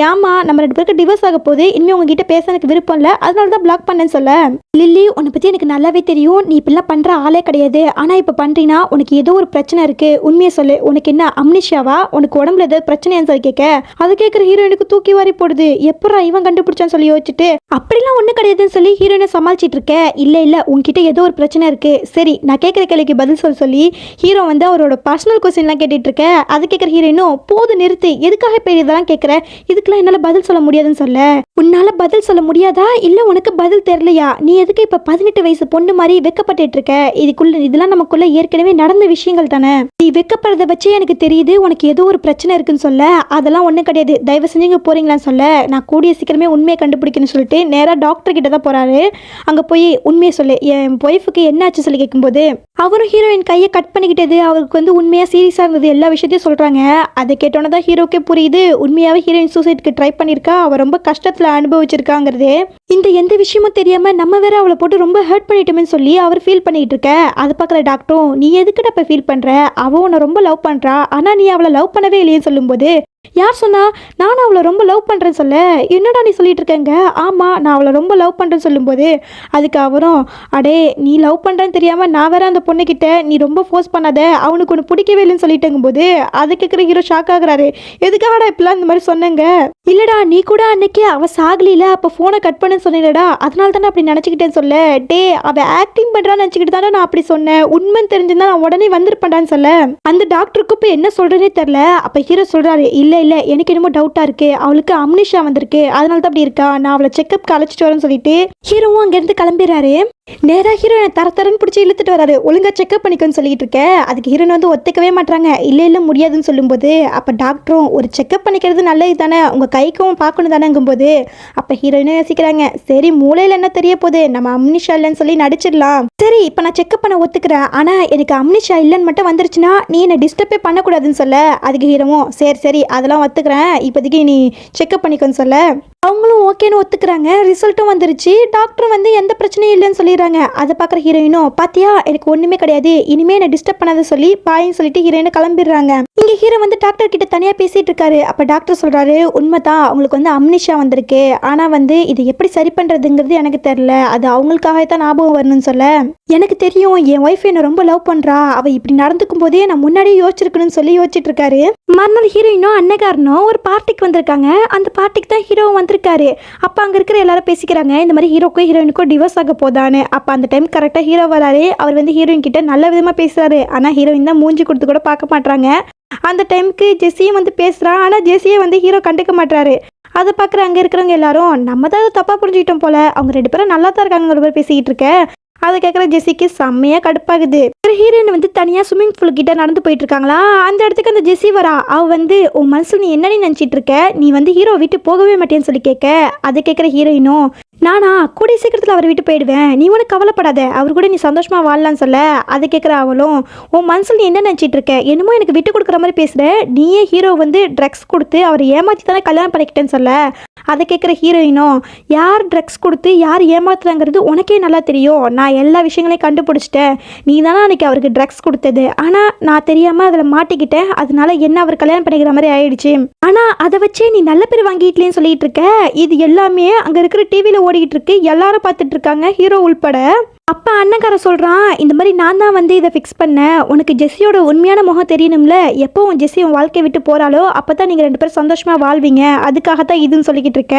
ஏமா நம்ம 2 பேருக்கு டிவோர்ஸ் ஆக போகுது, இனிமேல் உங்ககிட்ட பேச எனக்கு விருப்பம் இல்லை, அதனால தான் பிளாக் பண்ணேன்னு சொல்ல, லில்லி உன்னை பற்றி எனக்கு நல்லாவே தெரியும், நீ இப்படிலாம் பண்ணுற ஆளே கிடையாது, ஆனால் இப்போ பண்ணுறீங்கன்னா உனக்கு ஏதோ ஒரு பிரச்சனை இருக்குது, உண்மையை சொல்லு, உனக்கு என்ன அம்னிஷியாவா, உனக்கு உடம்புல ஏதாவது பிரச்சனையான்னு சொல்லி கேட்க, அதை கேட்குற ஹீரோயினுக்கு தூக்கி வாரி போடுது. எப்படா இவன் கண்டுபிடிச்சான்னு சொல்லி யோசிச்சுட்டு, அப்படிலாம் ஒன்றும் கிடையாதுன்னு சொல்லி ஹீரோயினை சமாளிச்சிட்டு இருக்க. இல்லை உன்கிட்ட ஏதோ ஒரு பிரச்சனை இருக்குது, சரி நான் கேட்குற கேள்விக்கு பதில் சொல்லி ஹீரோ வந்து அவரோட பர்சனல் கொஸ்டின்லாம் கேட்டுட்டு இருக்க. அது கேட்குற ஹீரோயினும் போது நிறுத்து, எதுக்காக இப்போ இதெல்லாம் கேட்குற, இதுக்கெல்லாம் என்னால் பதில் சொல்ல முடியாதுன்னு சொல்ல, உன்னால பதில் சொல்ல முடியாதா இல்லை உனக்கு பதில் தெரியலையா, நீ எதுக்கு இப்போ 18 வயசு பொண்ணு மாதிரி வெக்கப்பட்டு இருக்க, இதெல்லாம் நமக்குள்ள ஏற்கனவே நடந்த விஷயங்கள் தானே, நீ வெக்கப்படுறத வச்சே எனக்கு தெரியுது உனக்கு ஏதோ ஒரு பிரச்சனை இருக்குன்னு சொல்ல, அதெல்லாம் ஒன்றும் கிடையாது, தயவு செஞ்சு இங்கே போறீங்களான்னு சொல்ல, நான் கூடிய சீக்கிரமே உண்மையை கண்டுபிடிக்கணும்னு சொல்லிட்டு நேராக டாக்டர் கிட்ட தான் போறாரு. அங்கே போய் உண்மையை சொல்லு, என் ஒய்ஃபுக்கு என்ன ஆச்சு சொல்லி கேட்கும்போது அவரும் ஹீரோயின் கையை கட் பண்ணிக்கிட்டது அவருக்கு வந்து உண்மையாக சீரியஸாக இருந்தது, எல்லா விஷயத்தையும் சொல்கிறாங்க. அதை கேட்டோன்னே தான் ஹீரோக்கே புரியுது உண்மையாகவே ஹீரோயின் சூசைட்க்கு ட்ரை பண்ணியிருக்கா, அவள் ரொம்ப கஷ்டத்தில் அனுபவிச்சிருக்காங்கிறது. இந்த எந்த விஷயமும் தெரியாமல் நம்ம வேற அவளை போட்டு ரொம்ப ஹர்ட் பண்ணிட்டோம்னு சொல்லி அவர் ஃபீல் பண்ணிட்டு இருக்க. அதை பார்க்குற டாக்டரும் நீ எதுக்கிட்ட இப்போ ஃபீல் பண்ணுற, அவள் உன்னை ரொம்ப லவ் பண்ணுறா, ஆனால் நீ அவளை லவ் பண்ணவே இல்லையேன்னு சொல்லும்போது, யார் சொன்னா நானும் அவளை ரொம்ப லவ் பண்ணுறேன்னு சொல்ல, என்னடா நீ சொல்லிட்டு இருக்கேங்க, ஆமாம் நான் அவளை ரொம்ப லவ் பண்ணுறேன்னு சொல்லும்போது அதுக்கு அவரும் அடே நீ லவ் பண்ணுறேன்னு தெரியாமல் நான் வேற அந்த பொண்ணுக்கிட்ட நீ ரொம்ப ஃபோர்ஸ் பண்ணாத, அவனுக்கு ஒன்று பிடிக்கவே இல்லைன்னு சொல்லிட்டேங்கும்போது அதை கேட்குற ஹீரோ ஷாக் ஆகுறாரு. எதுக்காகடா இப்பெல்லாம் இந்த மாதிரி சொன்னேங்க, இல்லடா நீ கூட அன்னைக்கு அவள் சாகலில அப்போ ஃபோனை கட் பண்ணுன்னு சொன்னேடா, அதனால தானே அப்படி நினச்சிக்கிட்டேன்னு சொல்ல, டே அவள் ஆக்டிங் பண்ணுறான்னு நினச்சிக்கிட்டு தானே நான் அப்படி சொன்னேன், உண்மை தெரிஞ்சுன்னா நான் உடனே வந்திருப்பேன்டான்னு சொல்ல, அந்த டாக்டருக்கு இப்போ என்ன சொல்கிறேனே தெரில. அப்போ ஹீரோ சொல்கிறாரு இல்லை எனக்கு என்னமோ டவுட்டாக இருக்குது, அவளுக்கு அம்னிஷா வந்திருக்கு, அதனால தான் அப்படி இருக்கா, நான் அவளை செக்அப்க்கு அழைச்சிட்டு வரேன்னு சொல்லிட்டு ஹீரோவும் அங்கேருந்து கிளம்பிடுறாரு. நேராக ஹீரோனை தரன்னு பிடிச்சி இழுத்துட்டு வராரு, ஒழுங்கா செக்அப் பண்ணிக்கோன்னு சொல்லிட்டு இருக்க. அதுக்கு ஹீரோயின் வந்து ஒத்துக்கவே மாட்டாங்க, இல்லை முடியாதுன்னு சொல்லும்போது அப்போ டாக்டரும் ஒரு செக்அப் பண்ணிக்கிறது நல்லது தானே, உங்கள் கைக்கும் பார்க்கணும் தானேங்கும்போது அப்போ ஹீரோயினும் யோசிக்கிறாங்க, சரி மூளையில் என்ன தெரிய போகுது, நம்ம அம்னிஷா இல்லைன்னு சொல்லி நடிச்சிடலாம், சரி இப்போ நான் செக்அப் பண்ண ஒத்துக்கிறேன், ஆனால் எனக்கு அம்னிஷா இல்லைன்னு மட்டும் வந்துருச்சுன்னா நீ என்னை டிஸ்டர்பே பண்ணக்கூடாதுன்னு சொல்ல, அதுக்கு ஹீரோவும் சரி அதெல்லாம் ஒத்துக்கிறேன், இப்போதைக்கு நீ செக்அப் பண்ணிக்கோன்னு சொல்ல, அவங்களும் ஓகேன்னு ஒத்துக்கிறாங்க. ரிசல்ட்டும் வந்துருச்சு, டாக்டர் வந்து எந்த பிரச்சனையும் இல்லைன்னு சொல்லிடுறாங்க. அதை பார்க்குற ஹீரோயினும் பாத்தியா எனக்கு ஒன்றுமே கிடையாது, இனிமேல் என்னை டிஸ்டர்ப் பண்ணாத சொல்லி பாயின்னு சொல்லிட்டு ஹீரோயினை கிளம்பிடுறாங்க. இங்கே ஹீரோ வந்து டாக்டர் கிட்ட தனியாக பேசிட்டு இருக்காரு. அப்போ டாக்டர் சொல்கிறாரு உண்மைதான் அவங்களுக்கு வந்து அம்னிஷா வந்திருக்கு, ஆனால் வந்து இது எப்படி சரி பண்ணுறதுங்கிறது எனக்கு தெரில, அது அவங்களுக்காக தான் ஞாபகம் வரணும்னு சொல்ல, எனக்கு தெரியும் என் ஒய்ஃப் என்னை ரொம்ப லவ் பண்ணுறா, அவள் இப்படி நடந்துக்கும் போதே நான் முன்னாடியே யோசிச்சிருக்கணும்னு சொல்லி யோசிச்சுட்டு இருக்காரு. மறுநாள் ஹீரோயினும் அன்னகாரனும் ஒரு பார்ட்டிக்கு வந்திருக்காங்க. அந்த பார்ட்டிக்கு தான் ஹீரோ வந்திருக்காரு. அப்போ அங்கே இருக்கிற எல்லாரும் பேசிக்கிறாங்க இந்த மாதிரி ஹீரோக்கும் ஹீரோயினுக்கும் டிவோர்ஸ் ஆக போதான்னு. அப்போ அந்த டைம் கரெக்டாக ஹீரோ வராரு. அவர் வந்து ஹீரோயின் கிட்ட நல்ல விதமாக பேசுறாரு, ஆனால் ஹீரோயின் தான் மூஞ்சி கொடுத்து கூட பார்க்க மாட்டாங்க. அந்த டைமுக்கு ஜெஸ்ஸியும் வந்து பேசுகிறான், ஆனால் ஜெஸ்ஸியை வந்து ஹீரோ கண்டுக்க மாட்டாரு. அதை பார்க்குற அங்கே இருக்கிறவங்க எல்லாரும் நம்ம தான் தப்பாக புரிஞ்சுக்கிட்டோம் போல, அவங்க 2 பேரும் நல்லா தான் இருக்காங்க ஒரு பேர் பேசிக்கிட்டு இருக்க. அதை கேட்குற ஜெஸ்ஸிக்கு செம்மையாக கடுப்பாகுது. ஹீரோயின் வந்து தனியாக ஸ்விம்மிங் பூல் கிட்ட நடந்து போயிட்டு இருக்காங்களா, அந்த இடத்துக்கு அந்த ஜெஸ்ஸி வரா. அவள் வந்து உன் மனசில் நீ என்ன நினச்சிட்டு இருக்க, நீ வந்து ஹீரோ விட்டு போகவே மாட்டேன்னு சொல்லி கேட்க, அதை கேட்குற ஹீரோயினும் நானா கூடிய சீக்கிரத்தில் அவர் விட்டு போயிடுவேன், நீ ஒன்றும் கவலைப்படாத, அவர் கூட நீ சந்தோஷமாக வாழலான்னு சொல்ல, அதை கேட்குற அவளும் உன் மனசில் நீ என்ன நினச்சிட்டு இருக்க, என்னமோ எனக்கு விட்டு கொடுக்குற மாதிரி பேசுகிற, நீயே ஹீரோ வந்து ட்ரக்ஸ் கொடுத்து அவரை ஏமாற்றி தானே கல்யாணம் பண்ணிக்கிட்டேன்னு சொல்ல, அதை கேட்குற ஹீரோயினும் யார் ட்ரக்ஸ் கொடுத்து யார் ஏமாத்துறாங்கிறது உனக்கே நல்லா தெரியும், நான் எல்லா விஷயங்களையும் கண்டுபிடிச்சிட்டேன், நீ தானே அன்றைக்கி அவருக்கு ட்ரக்ஸ் கொடுத்தது, ஆனால் நான் தெரியாமல் அதில் மாட்டிக்கிட்டேன், அதனால என்ன அவர் கல்யாணம் பண்ணிக்கிற மாதிரி ஆயிடுச்சு, ஆனால் அதை வச்சே நீ நல்ல பேர் வாங்கிட்டலேன்னு சொல்லிட்டு இருக்க. இது எல்லாமே அங்கே இருக்கிற டிவியில் ஓடிக்கிட்டு இருக்கு, எல்லாரும் பார்த்துட்டு இருக்காங்க ஹீரோ உள்பட. அப்போ அண்ணக்காரன் சொல்கிறான் இந்த மாதிரி நான் தான் வந்து இதை ஃபிக்ஸ் பண்ணேன், உனக்கு ஜெஸ்ஸியோட உண்மையான முகம் தெரியணும்ல, எப்போ உன் ஜெஸ்ஸி உன் வாழ்க்கையை விட்டு போகிறாலோ அப்போ தான் நீங்கள் 2 பேரும் சந்தோஷமாக வாழ்வீங்க, அதுக்காகத்தான் இதுன்னு சொல்லிக்கிட்டு இருக்க.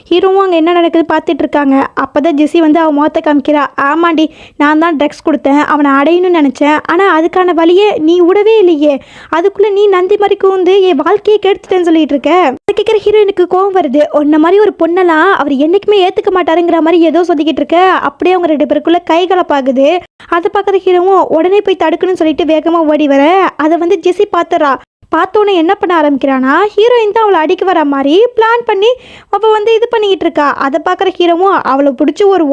ஹீரோவும் அங்கே என்ன நடக்குது பார்த்துட்டு இருக்காங்க. அப்போ தான் ஜெஸ்ஸி வந்து அவன் முகத்தை காமிக்கிறா, ஆமாண்டி நான் தான் ட்ரக்ஸ் கொடுத்தேன், அவனை அடையணும்னு நினச்சேன், ஆனால் அதுக்கான வழியே நீ விடவே இல்லையே, அதுக்குள்ளே நீ நந்தி மாதிரி கூந்து என் வாழ்க்கையை கெடுத்துட்டேன்னு சொல்லிட்டு இருக்க. அதை கேட்குற ஹீரோயினுக்கு கோவம் வருது, உன்ன மாதிரி ஒரு பொண்ணெல்லாம் அவர் என்றைக்குமே ஏற்றுக்க மாட்டாருங்கிற மாதிரி ஏதோ சொல்லிக்கிட்டு இருக்க. அப்படியே அவங்க 2 பேருக்குள்ள கைகலப்பாகுது. அதை பார்க்குற ஹீரோவும் உடனே போய் தடுக்கணும்னு சொல்லிட்டு வேகமாக ஓடி வர, அதை வந்து ஜெஸ்ஸி பார்த்துறா. பார்த்தோன்னே என்ன பண்ண ஆரம்பிக்கிறானா, ஹீரோயின் தான் அவளை அடிக்க வர மாதிரி பிளான் பண்ணி அப்போ வந்து இது பண்ணிக்கிட்டு இருக்கா. அதை பார்க்குற ஹீரோவும் அவளை பிடிச்சி ஒரு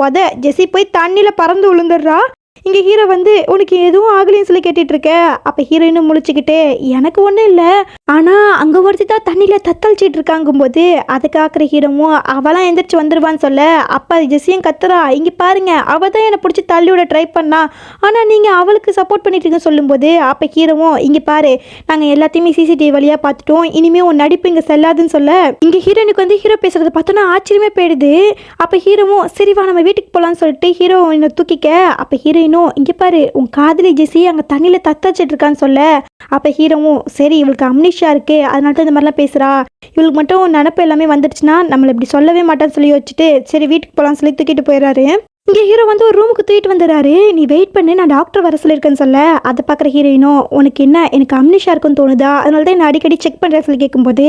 ஜெஸ்ஸி போய் தண்ணியில் பறந்து விழுந்துடுறா. இங்கே ஹீரோ வந்து உனக்கு எதுவும் ஆகலைன்னு சொல்லி கேட்டுட்டு இருக்க. அப்போ ஹீரோயினும் முழிச்சுக்கிட்டு எனக்கு ஒன்றும் இல்லை, ஆனால் அங்கே ஒருத்தி தான் தண்ணியில் தத்தளிச்சிட்டு இருக்காங்கும்போது அதை காக்கிற ஹீரோவும் அவளாம் எந்திரிச்சு வந்துடுவான்னு சொல்ல, அப்போ ஜெஸ்ஸியும் கத்துறா, இங்கே பாருங்க அவள் தான் என்னை பிடிச்சி தள்ளி விட ட்ரை பண்ணா, ஆனால் நீங்கள் அவளுக்கு சப்போர்ட் பண்ணிட்டு இருக்க சொல்லும்போது அப்போ ஹீரோவும் இங்கே பாரு நாங்கள் எல்லாத்தையுமே சிசிடிவி வழியாக பார்த்துட்டோம், இனிமேல் உன் நடிப்பு இங்கே செல்லாதுன்னு சொல்ல, இங்கே ஹீரோயினுக்கு வந்து ஹீரோ பேசுறத பார்த்தோன்னா ஆச்சரியமே போயிடுது. அப்போ ஹீரோவும் சரிவா நம்ம வீட்டுக்கு போகலான்னு சொல்லிட்டு ஹீரோயினை தூக்கிக்க. அப்போ ஹீரோயினும் இங்கே பாரு உன் காதலி ஜெஸ்ஸி அங்கே தண்ணியில் தத்தச்சிட்டு இருக்கான்னு சொல்ல, அப்போ ஹீரோவும் சரி இவளுக்கு அம்னிஷா இருக்கு அதனால தான் இந்த மாதிரிலாம் பேசுகிறா, இவளுக்கு மட்டும் நினப்பு எல்லாமே வந்துடுச்சுன்னா நம்மளை இப்படி சொல்லவே மாட்டான்னு சொல்லி வச்சுட்டு சரி வீட்டுக்கு போகலான்னு சொல்லி தூக்கிட்டு போயிடுறாரு. இங்கே ஹீரோ வந்து ஒரு ரூமுக்கு தூக்கிட்டு வந்துடுறாரு. நீ வெயிட் பண்ணு நான் டாக்டர் வர சொல்லியிருக்கேன்னு சொல்ல, அதை பார்க்குற ஹீரோயினும் உனக்கு என்ன எனக்கு அம்னிஷா இருக்குன்னு தோணுதா, அதனால தான் என்ன அடிக்கடி செக் பண்ணுறேன்னு சொல்லி கேட்கும்போது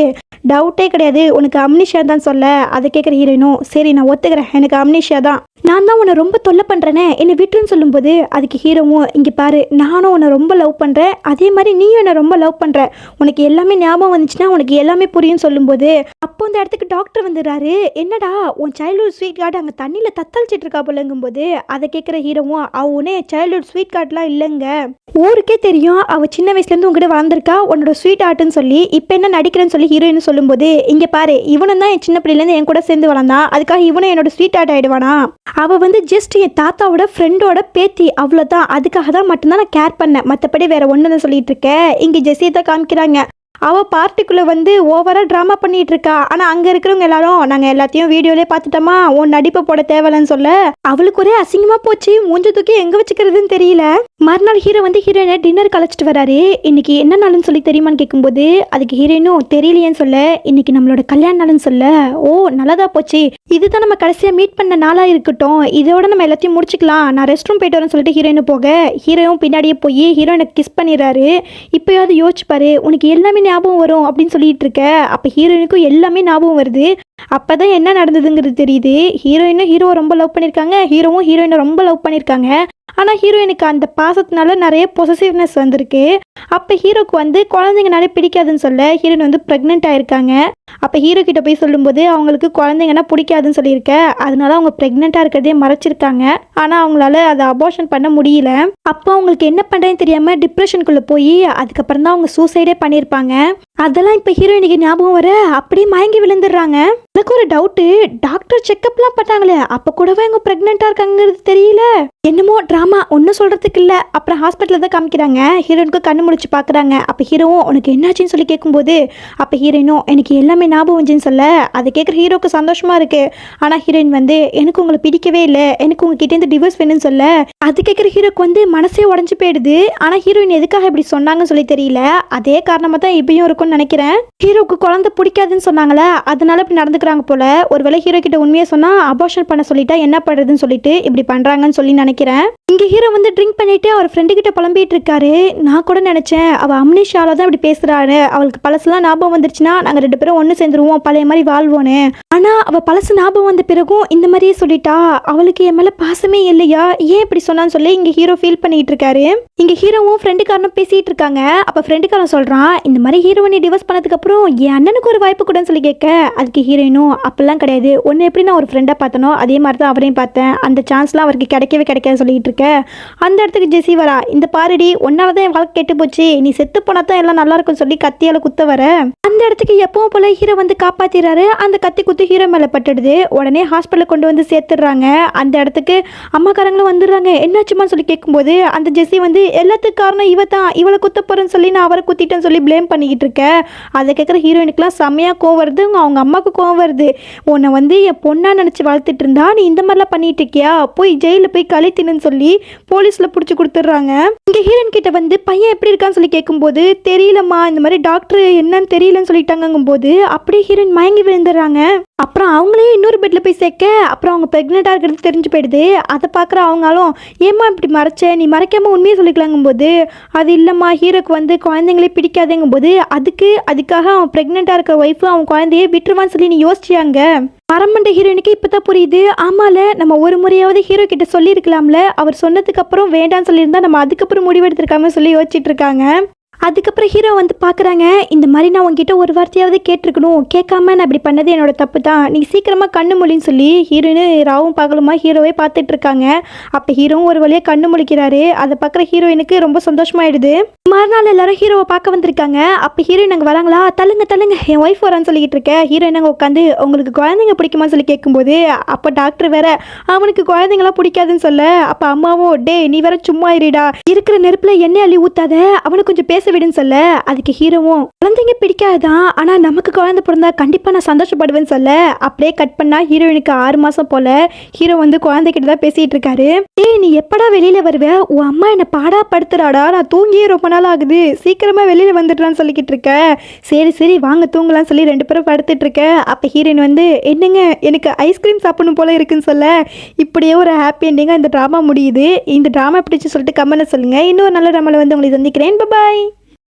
டவுட்டே கிடையாது உனக்கு அம்னிஷா தான் சொல்ல, அதை கேட்குற ஹீரோயினும் சரி நான் ஒத்துக்கிறேன் எனக்கு அம்னிஷா தான், நான் தான் உன்னை ரொம்ப தொல்லை பண்ணுறேனே என்னை விட்டுன்னு சொல்லும்போது அதுக்கு ஹீரோவும் இங்கே பாரு நானும் உன்னை ரொம்ப லவ் பண்ணுறேன், அதே மாதிரி நீயும் என்னை ரொம்ப லவ் பண்ணுற, உனக்கு எல்லாமே ஞாபகம் வந்துச்சுன்னா உனக்கு எல்லாமே புரியும் சொல்லும்போது அப்போ அந்த இடத்துக்கு டாக்டர் வந்துடுறாரு. என்னடா உன் சைல்ட்ஹுட் ஸ்வீட் கார்டு அங்கே தண்ணியில் தத்தளிச்சிட்டு இருக்கா போலங்கும்போது அதை கேட்குற ஹீரோவும் அவ உடனே சைல்ட்ஹுட் ஸ்வீட் கார்டெலாம் இல்லைங்க, ஊருக்கே தெரியும் அவள் சின்ன வயசுலேருந்து உங்ககிட்ட வளர்ந்துருக்கா உன்னோட ஸ்வீட் ஆர்ட்டுன்னு சொல்லி, இப்போ என்ன நடிக்கிறேன்னு சொல்லி ஹீரோயின் சொல்லும்போது இங்கே பாரு இவனும் தான் என் சின்ன பிள்ளைலேருந்து என் கூட சேர்ந்து வளர்ந்தான், அதுக்காக இவனும் என்னோட ஸ்வீட் ஆர்ட் ஆகிடுவானா, அவள் வந்து ஜஸ்ட் என் தாத்தாவோட ஃப்ரெண்டோட பேத்தி அவ்வளோதான், அதுக்காக தான் மட்டும்தான் நான் கேர் பண்ணேன், மற்றபடி வேற ஒன்றுன்னு சொல்லிட்டு இருக்கேன். இங்கே ஜெஸ்ஸியை தான் காமிக்கிறாங்க, அவள் பார்ட்டிக்குள்ளே வந்து ஓவராக ட்ராமா பண்ணிகிட்டு இருக்கா, ஆனால் அங்கே இருக்கிறவங்க எல்லாரும் நாங்கள் எல்லாத்தையும் வீடியோலேயே பார்த்துட்டோமா உன் நடிப்பை போட தேவையில்லைன்னு சொல்ல அவளுக்கு ஒரே அசிங்கமாக போச்சு, மூஞ்ச தூக்கி எங்கே வச்சுக்கிறதுன்னு தெரியல. மறுநாள் ஹீரோ வந்து ஹீரோயினை டின்னர் கழிச்சிட்டு வராரு. இன்னைக்கு என்ன நாளுன்னு சொல்லி தெரியுமான்னு கேட்கும்போது அதுக்கு ஹீரோயினும் தெரியலையேன்னு சொல்ல, இன்னைக்கு நம்மளோட கல்யாண நாள்னு சொல்ல, ஓ நல்லதா போச்சு, இதுதான் நம்ம கடைசியாக மீட் பண்ண நாளாக இருக்கட்டும், இதோட நம்ம எல்லாத்தையும் முடிச்சுக்கலாம், நான் ரெஸ்ட் ரூம் போயிட்டு வரேன்னு சொல்லிட்டு ஹீரோயினு போக ஹீரோவும் பின்னாடியே போய் ஹீரோயினை கிஸ் பண்ணிடுறாரு. இப்போயாவது யோசிச்சுப்பாரு உனக்கு எல்லாமே ஞாபகம் வரும் அப்படின்னு சொல்லிட்டு இருக்க. அப்போ ஹீரோயினுக்கும் எல்லாமே ஞாபகம் வருது. அப்பதான் என்ன நடந்ததுங்கிறது தெரியுது. ஹீரோயினும் ஹீரோவை ரொம்ப லவ் பண்ணியிருக்காங்க, ஹீரோவும் ஹீரோயினை ரொம்ப லவ் பண்ணியிருக்காங்க. ஆனால் ஹீரோயினுக்கு அந்த பாசத்தினால நிறைய பொசசிவ்னஸ் வந்திருக்கு. அப்போ ஹீரோக்கு வந்து குழந்தைங்கனாலே பிடிக்காதுன்னு சொல்ல ஹீரோயின் வந்து ப்ரெக்னென்ட் ஆயிருக்காங்க. அப்போ ஹீரோ கிட்ட போய் சொல்லும்போது அவங்களுக்கு குழந்தைங்கன்னா பிடிக்காதுன்னு சொல்லியிருக்க, அதனால அவங்க ப்ரெக்னெண்ட்டாக இருக்கிறதே மறைச்சிருக்காங்க. ஆனால் அவங்களால அதை அபார்ஷன் பண்ண முடியல. அப்போ அவங்களுக்கு என்ன பண்ணுறேன்னு தெரியாமல் டிப்ரெஷனுக்குள்ளே போய் அதுக்கப்புறம் தான் அவங்க சூசைடே பண்ணியிருப்பாங்க. அதெல்லாம் இப்போ ஹீரோயினுக்கு ஞாபகம் வர அப்படியே மயங்கி விழுந்துடுறாங்க. எனக்கு ஒரு டவுட்டு, டாக்டர் செக்அப்லாம் பண்ணாங்களே அப்போ கூடவே அவங்க ப்ரெக்னெண்ட்டாக இருக்காங்கிறது தெரியல, என்னமோ ட்ராமா ஒன்றும் சொல்கிறதுக்கு இல்லை. அப்புறம் ஹாஸ்பிட்டலில் தான் காமிக்கிறாங்க. ஹீரோயினுக்கு கண்ணு முடிச்சு பார்க்குறாங்க. அப்போ ஹீரோவும் உனக்கு என்னாச்சுன்னு சொல்லி கேட்கும்போது அப்போ ஹீரோயினும் எனக்கு எல்லாமே ஞாபகம் வந்துச்சுன்னு சொல்ல, அதை கேட்குற ஹீரோக்கு சந்தோஷமாக இருக்குது. ஆனால் ஹீரோயின் வந்து எனக்கு உங்களை பிடிக்கவே இல்லை, எனக்கு உங்ககிட்டேருந்து டிவோர்ஸ் வேணும்னு சொல்ல, அது கேட்குற ஹீரோக்கு வந்து மனசே உடஞ்சி போயிடுது. ஆனால் ஹீரோயின் எதுக்காக இப்படி சொன்னாங்கன்னு சொல்லி தெரியல. அதே காரணமாக தான் இப்பயும் இருக்கும்னு நினைக்கிறேன். ஹீரோக்கு குழந்தை பிடிக்காதுன்னு சொன்னாங்களே அதனால இப்படி நடந்துக்கிறாங்க போல. ஒருவேளை ஹீரோ கிட்ட உண்மையை சொன்னால் அபார்ஷன் பண்ண சொல்லிட்டா என்ன பண்ணுறதுன்னு சொல்லிட்டு இப்படி பண்ணுறாங்கன்னு சொல்லி நினைக்கிறேன். இங்கே ஹீரோ வந்து ட்ரிங்க் பண்ணிட்டு அவர் ஃப்ரெண்டு கிட்ட புலம்பிட்டு இருக்காரு. நான் கூட நினைச்சேன் அவள் அம்னிஷால தான் இப்படி பேசுறாரு, அவளுக்கு பழசுலாம் ஞாபகம் வந்துருச்சுன்னா நாங்கள் 2 பேரும் ஒன்று சேர்ந்துருவோம், பழைய மாதிரி வாழ்வோன்னு. ஆனால் அவள் பழசு ஞாபகம் வந்த பிறகும் இந்த மாதிரியே சொல்லிட்டா, அவளுக்கு என் மேலே பாசமே இல்லையா, ஏன் இப்படி சொன்னான்னு சொல்லி இங்கே ஹீரோ ஃபீல் பண்ணிட்டு இருக்காரு. இங்கே ஹீரோவும் ஃப்ரெண்டுக்காரனும் பேசிட்டு இருக்காங்க. அப்போ ஃப்ரெண்டுக்காரன் சொல்கிறான் இந்த மாதிரி ஹீரோயினை டிவோர்ஸ் பண்ணதுக்கு அப்புறம் என் அண்ணனுக்கு ஒரு வாய்ப்பு கூடன்னு சொல்லி கேட்க, அதுக்கு ஹீரோயினும் அப்படிலாம் கிடையாது, ஒன்று எப்படி நான் ஒரு ஃப்ரெண்டாக பார்த்தனோ அதே மாதிரி தான் அவரையும் பார்த்தேன், அந்த சான்ஸ்லாம் அவருக்கு கிடைக்கவே கிடைக்காது சொல்லிட்டு இருக்க. அந்த இடத்துக்கு ஜெசி வரா, இந்த பாருடி ஒன்னால தான் என் வாழ்க்கை கெட்டு போச்சு, நீ செத்து போனா தான் எல்லாம் நல்லா இருக்கும்னு சொல்லி கத்தியால குத்த வர. அந்த இடத்துக்கு எப்பவும் போல ஹீரோ வந்து காப்பாத்திடுறாரு. அந்த கத்தி குத்து ஹீரோ மேல பட்டுடுது. உடனே ஹாஸ்பிட்டலுக்கு கொண்டு வந்து சேர்த்துடுறாங்க. அந்த இடத்துக்கு அம்மாக்காரங்களும் வந்துடுறாங்க. என்னாச்சுமா சொல்லி கேட்கும்போது அந்த ஜெசி வந்து எல்லாத்துக்கும் காரணம் இவ தான், இவளை குத்த போறேன்னு சொல்லி நான் அவரை குத்திட்டேன்னு சொல்லி பிளேம் பண்ணிக்கிட்டு இருக்கேன். அதை கேட்குற ஹீரோயினுக்குலாம் செம்மையா கோவம் வருது. அவங்க அம்மாவுக்கு கோவம் வருது. உன்னை வந்து என் பொண்ணா நினைச்சு வளர்த்துட்டு இருந்தா நீ இந்த மாதிரிலாம் பண்ணிட்டு இருக்கியா, போய் ஜெயிலில் போய் கழித்தின்னு சொல்லி போலீஸ்ல பிடிச்சி கொடுத்துட்றாங்க. இங்க ஹீரோயின் கிட்ட வந்து பையன் எப்படி இருக்கான்னு சொல்லி கேட்கும்போது தெரியலம்மா, இந்த மாதிரி டாக்டர் என்னன்னு தெரியலன்னு சொல்லிட்டாங்கும் போது அப்படியே ஹீரோயின் மயங்கி விழுந்துடுறாங்க. அப்புறம் அவங்களே இன்னொரு பெட்ல போய் சேர்க்க அப்புறம் அவங்க பிரெக்னெண்டா இருக்கிறது தெரிஞ்சு போயிடுது. அதை பார்க்குற அவங்களும் ஏமா இப்படி மறைச்ச, நீ மறைக்காம உண்மையை சொல்லிக்கலாங்கும் போது அது இல்லைம்மா ஹீரோக்கு வந்து குழந்தைங்களே பிடிக்காதேங்கும் போது அதுக்காக அவன் பிரெக்னெண்டா இருக்க ஒய்ஃபு அவன் குழந்தையே விட்டுருவான்னு சொல்லி நீ யோசிச்சியாங்க. மரமண்ட ஹீரோயினுக்கு இப்பதான் புரியுது, ஆமால நம்ம ஒரு முறையாவது ஹீரோ கிட்ட சொல்லியிருக்கலாம்ல, அவர் சொன்னதுக்கு அப்புறம் வேண்டான்னு சொல்லியிருந்தா நம்ம அதுக்கப்புறம் முடிவெடுத்திருக்காம சொல்லி யோசிச்சுட்டு இருக்காங்க. அதுக்கப்புறம் ஹீரோ வந்து பார்க்குறாங்க, இந்த மாதிரி நான் உங்ககிட்ட ஒரு வார்த்தையாவது கேட்டிருக்கணும், கேட்காம நான் இப்படி பண்ணது என்னோட தப்பு தான், நீ சீக்கிரமாக கண்ணு மொழின்னு சொல்லி ஹீரோயின் ராவும் பகலுமா ஹீரோவே பார்த்துட்டு இருக்காங்க. அப்போ ஹீரோவும் ஒரு வழியாக கண்ணு முழிக்கிறாரு. அதை பார்க்குற ஹீரோயினுக்கு ரொம்ப சந்தோஷமாயிடுது. மறுநாள் எல்லாரும் ஹீரோவை பார்க்க வந்திருக்காங்க. அப்போ ஹீரோயின் அங்கே வராங்களா, தள்ளுங்க தள்ளுங்க என் ஒய்ஃப் வரான்னு சொல்லிக்கிட்டு இருக்கேன். ஹீரோயின் அங்கே உட்காந்து உங்களுக்கு குழந்தைங்க பிடிக்குமா சொல்லி கேட்கும்போது அப்போ டாக்டர் வேற அவனுக்கு குழந்தைங்களாம் பிடிக்காதுன்னு சொல்ல, அப்போ அம்மாவும் டே நீ வேற சும்மா இருடா, இருக்கிற நெருப்பில் எண்ணெய் அள்ளி ஊத்தாத, அவனுக்கு கொஞ்சம் பேச விடுன்னு சொல்ல, அதுக்கு ஹீரோவும் குழந்தைங்க பிடிக்காதுதான், ஆனால் நமக்கு குழந்தை பிறந்தா கண்டிப்பாக நான் சந்தோஷப்படுவேன்னு சொல்ல, அப்படியே கட் பண்ணா ஹீரோயினுக்கு 6 மாதம் போல ஹீரோ வந்து குழந்தைகிட்ட தான் பேசிட்டு இருக்காரு. ஏய் நீ எப்படா வெளியில வருவ, உன் அம்மா என்ன பாடா படுத்துறாடா, நான் தூங்கியே ரொம்ப நாள் ஆகுது, சீக்கிரமா வெளியில வந்துடுறான்னு சொல்லிக்கிட்டு இருக்க. சரி சரி வாங்க தூங்கலாம்னு சொல்லி 2 பேரும் படுத்துட்டு இருக்க. அப்போ ஹீரோயின் வந்து என்னங்க எனக்கு ஐஸ்கிரீம் சாப்பிடணும் போல இருக்குன்னு சொல்ல, இப்படியே ஒரு ஹாப்பி எண்டிங்காக இந்த ட்ராமா முடியுது. இந்த ட்ராமா பிடிச்சி சொல்லிட்டு கமெண்ட்ல சொல்லுங்க. இன்னொரு நல்ல ட்ராமாவில் வந்து உங்களை சந்திக்கிறேன். பாய்.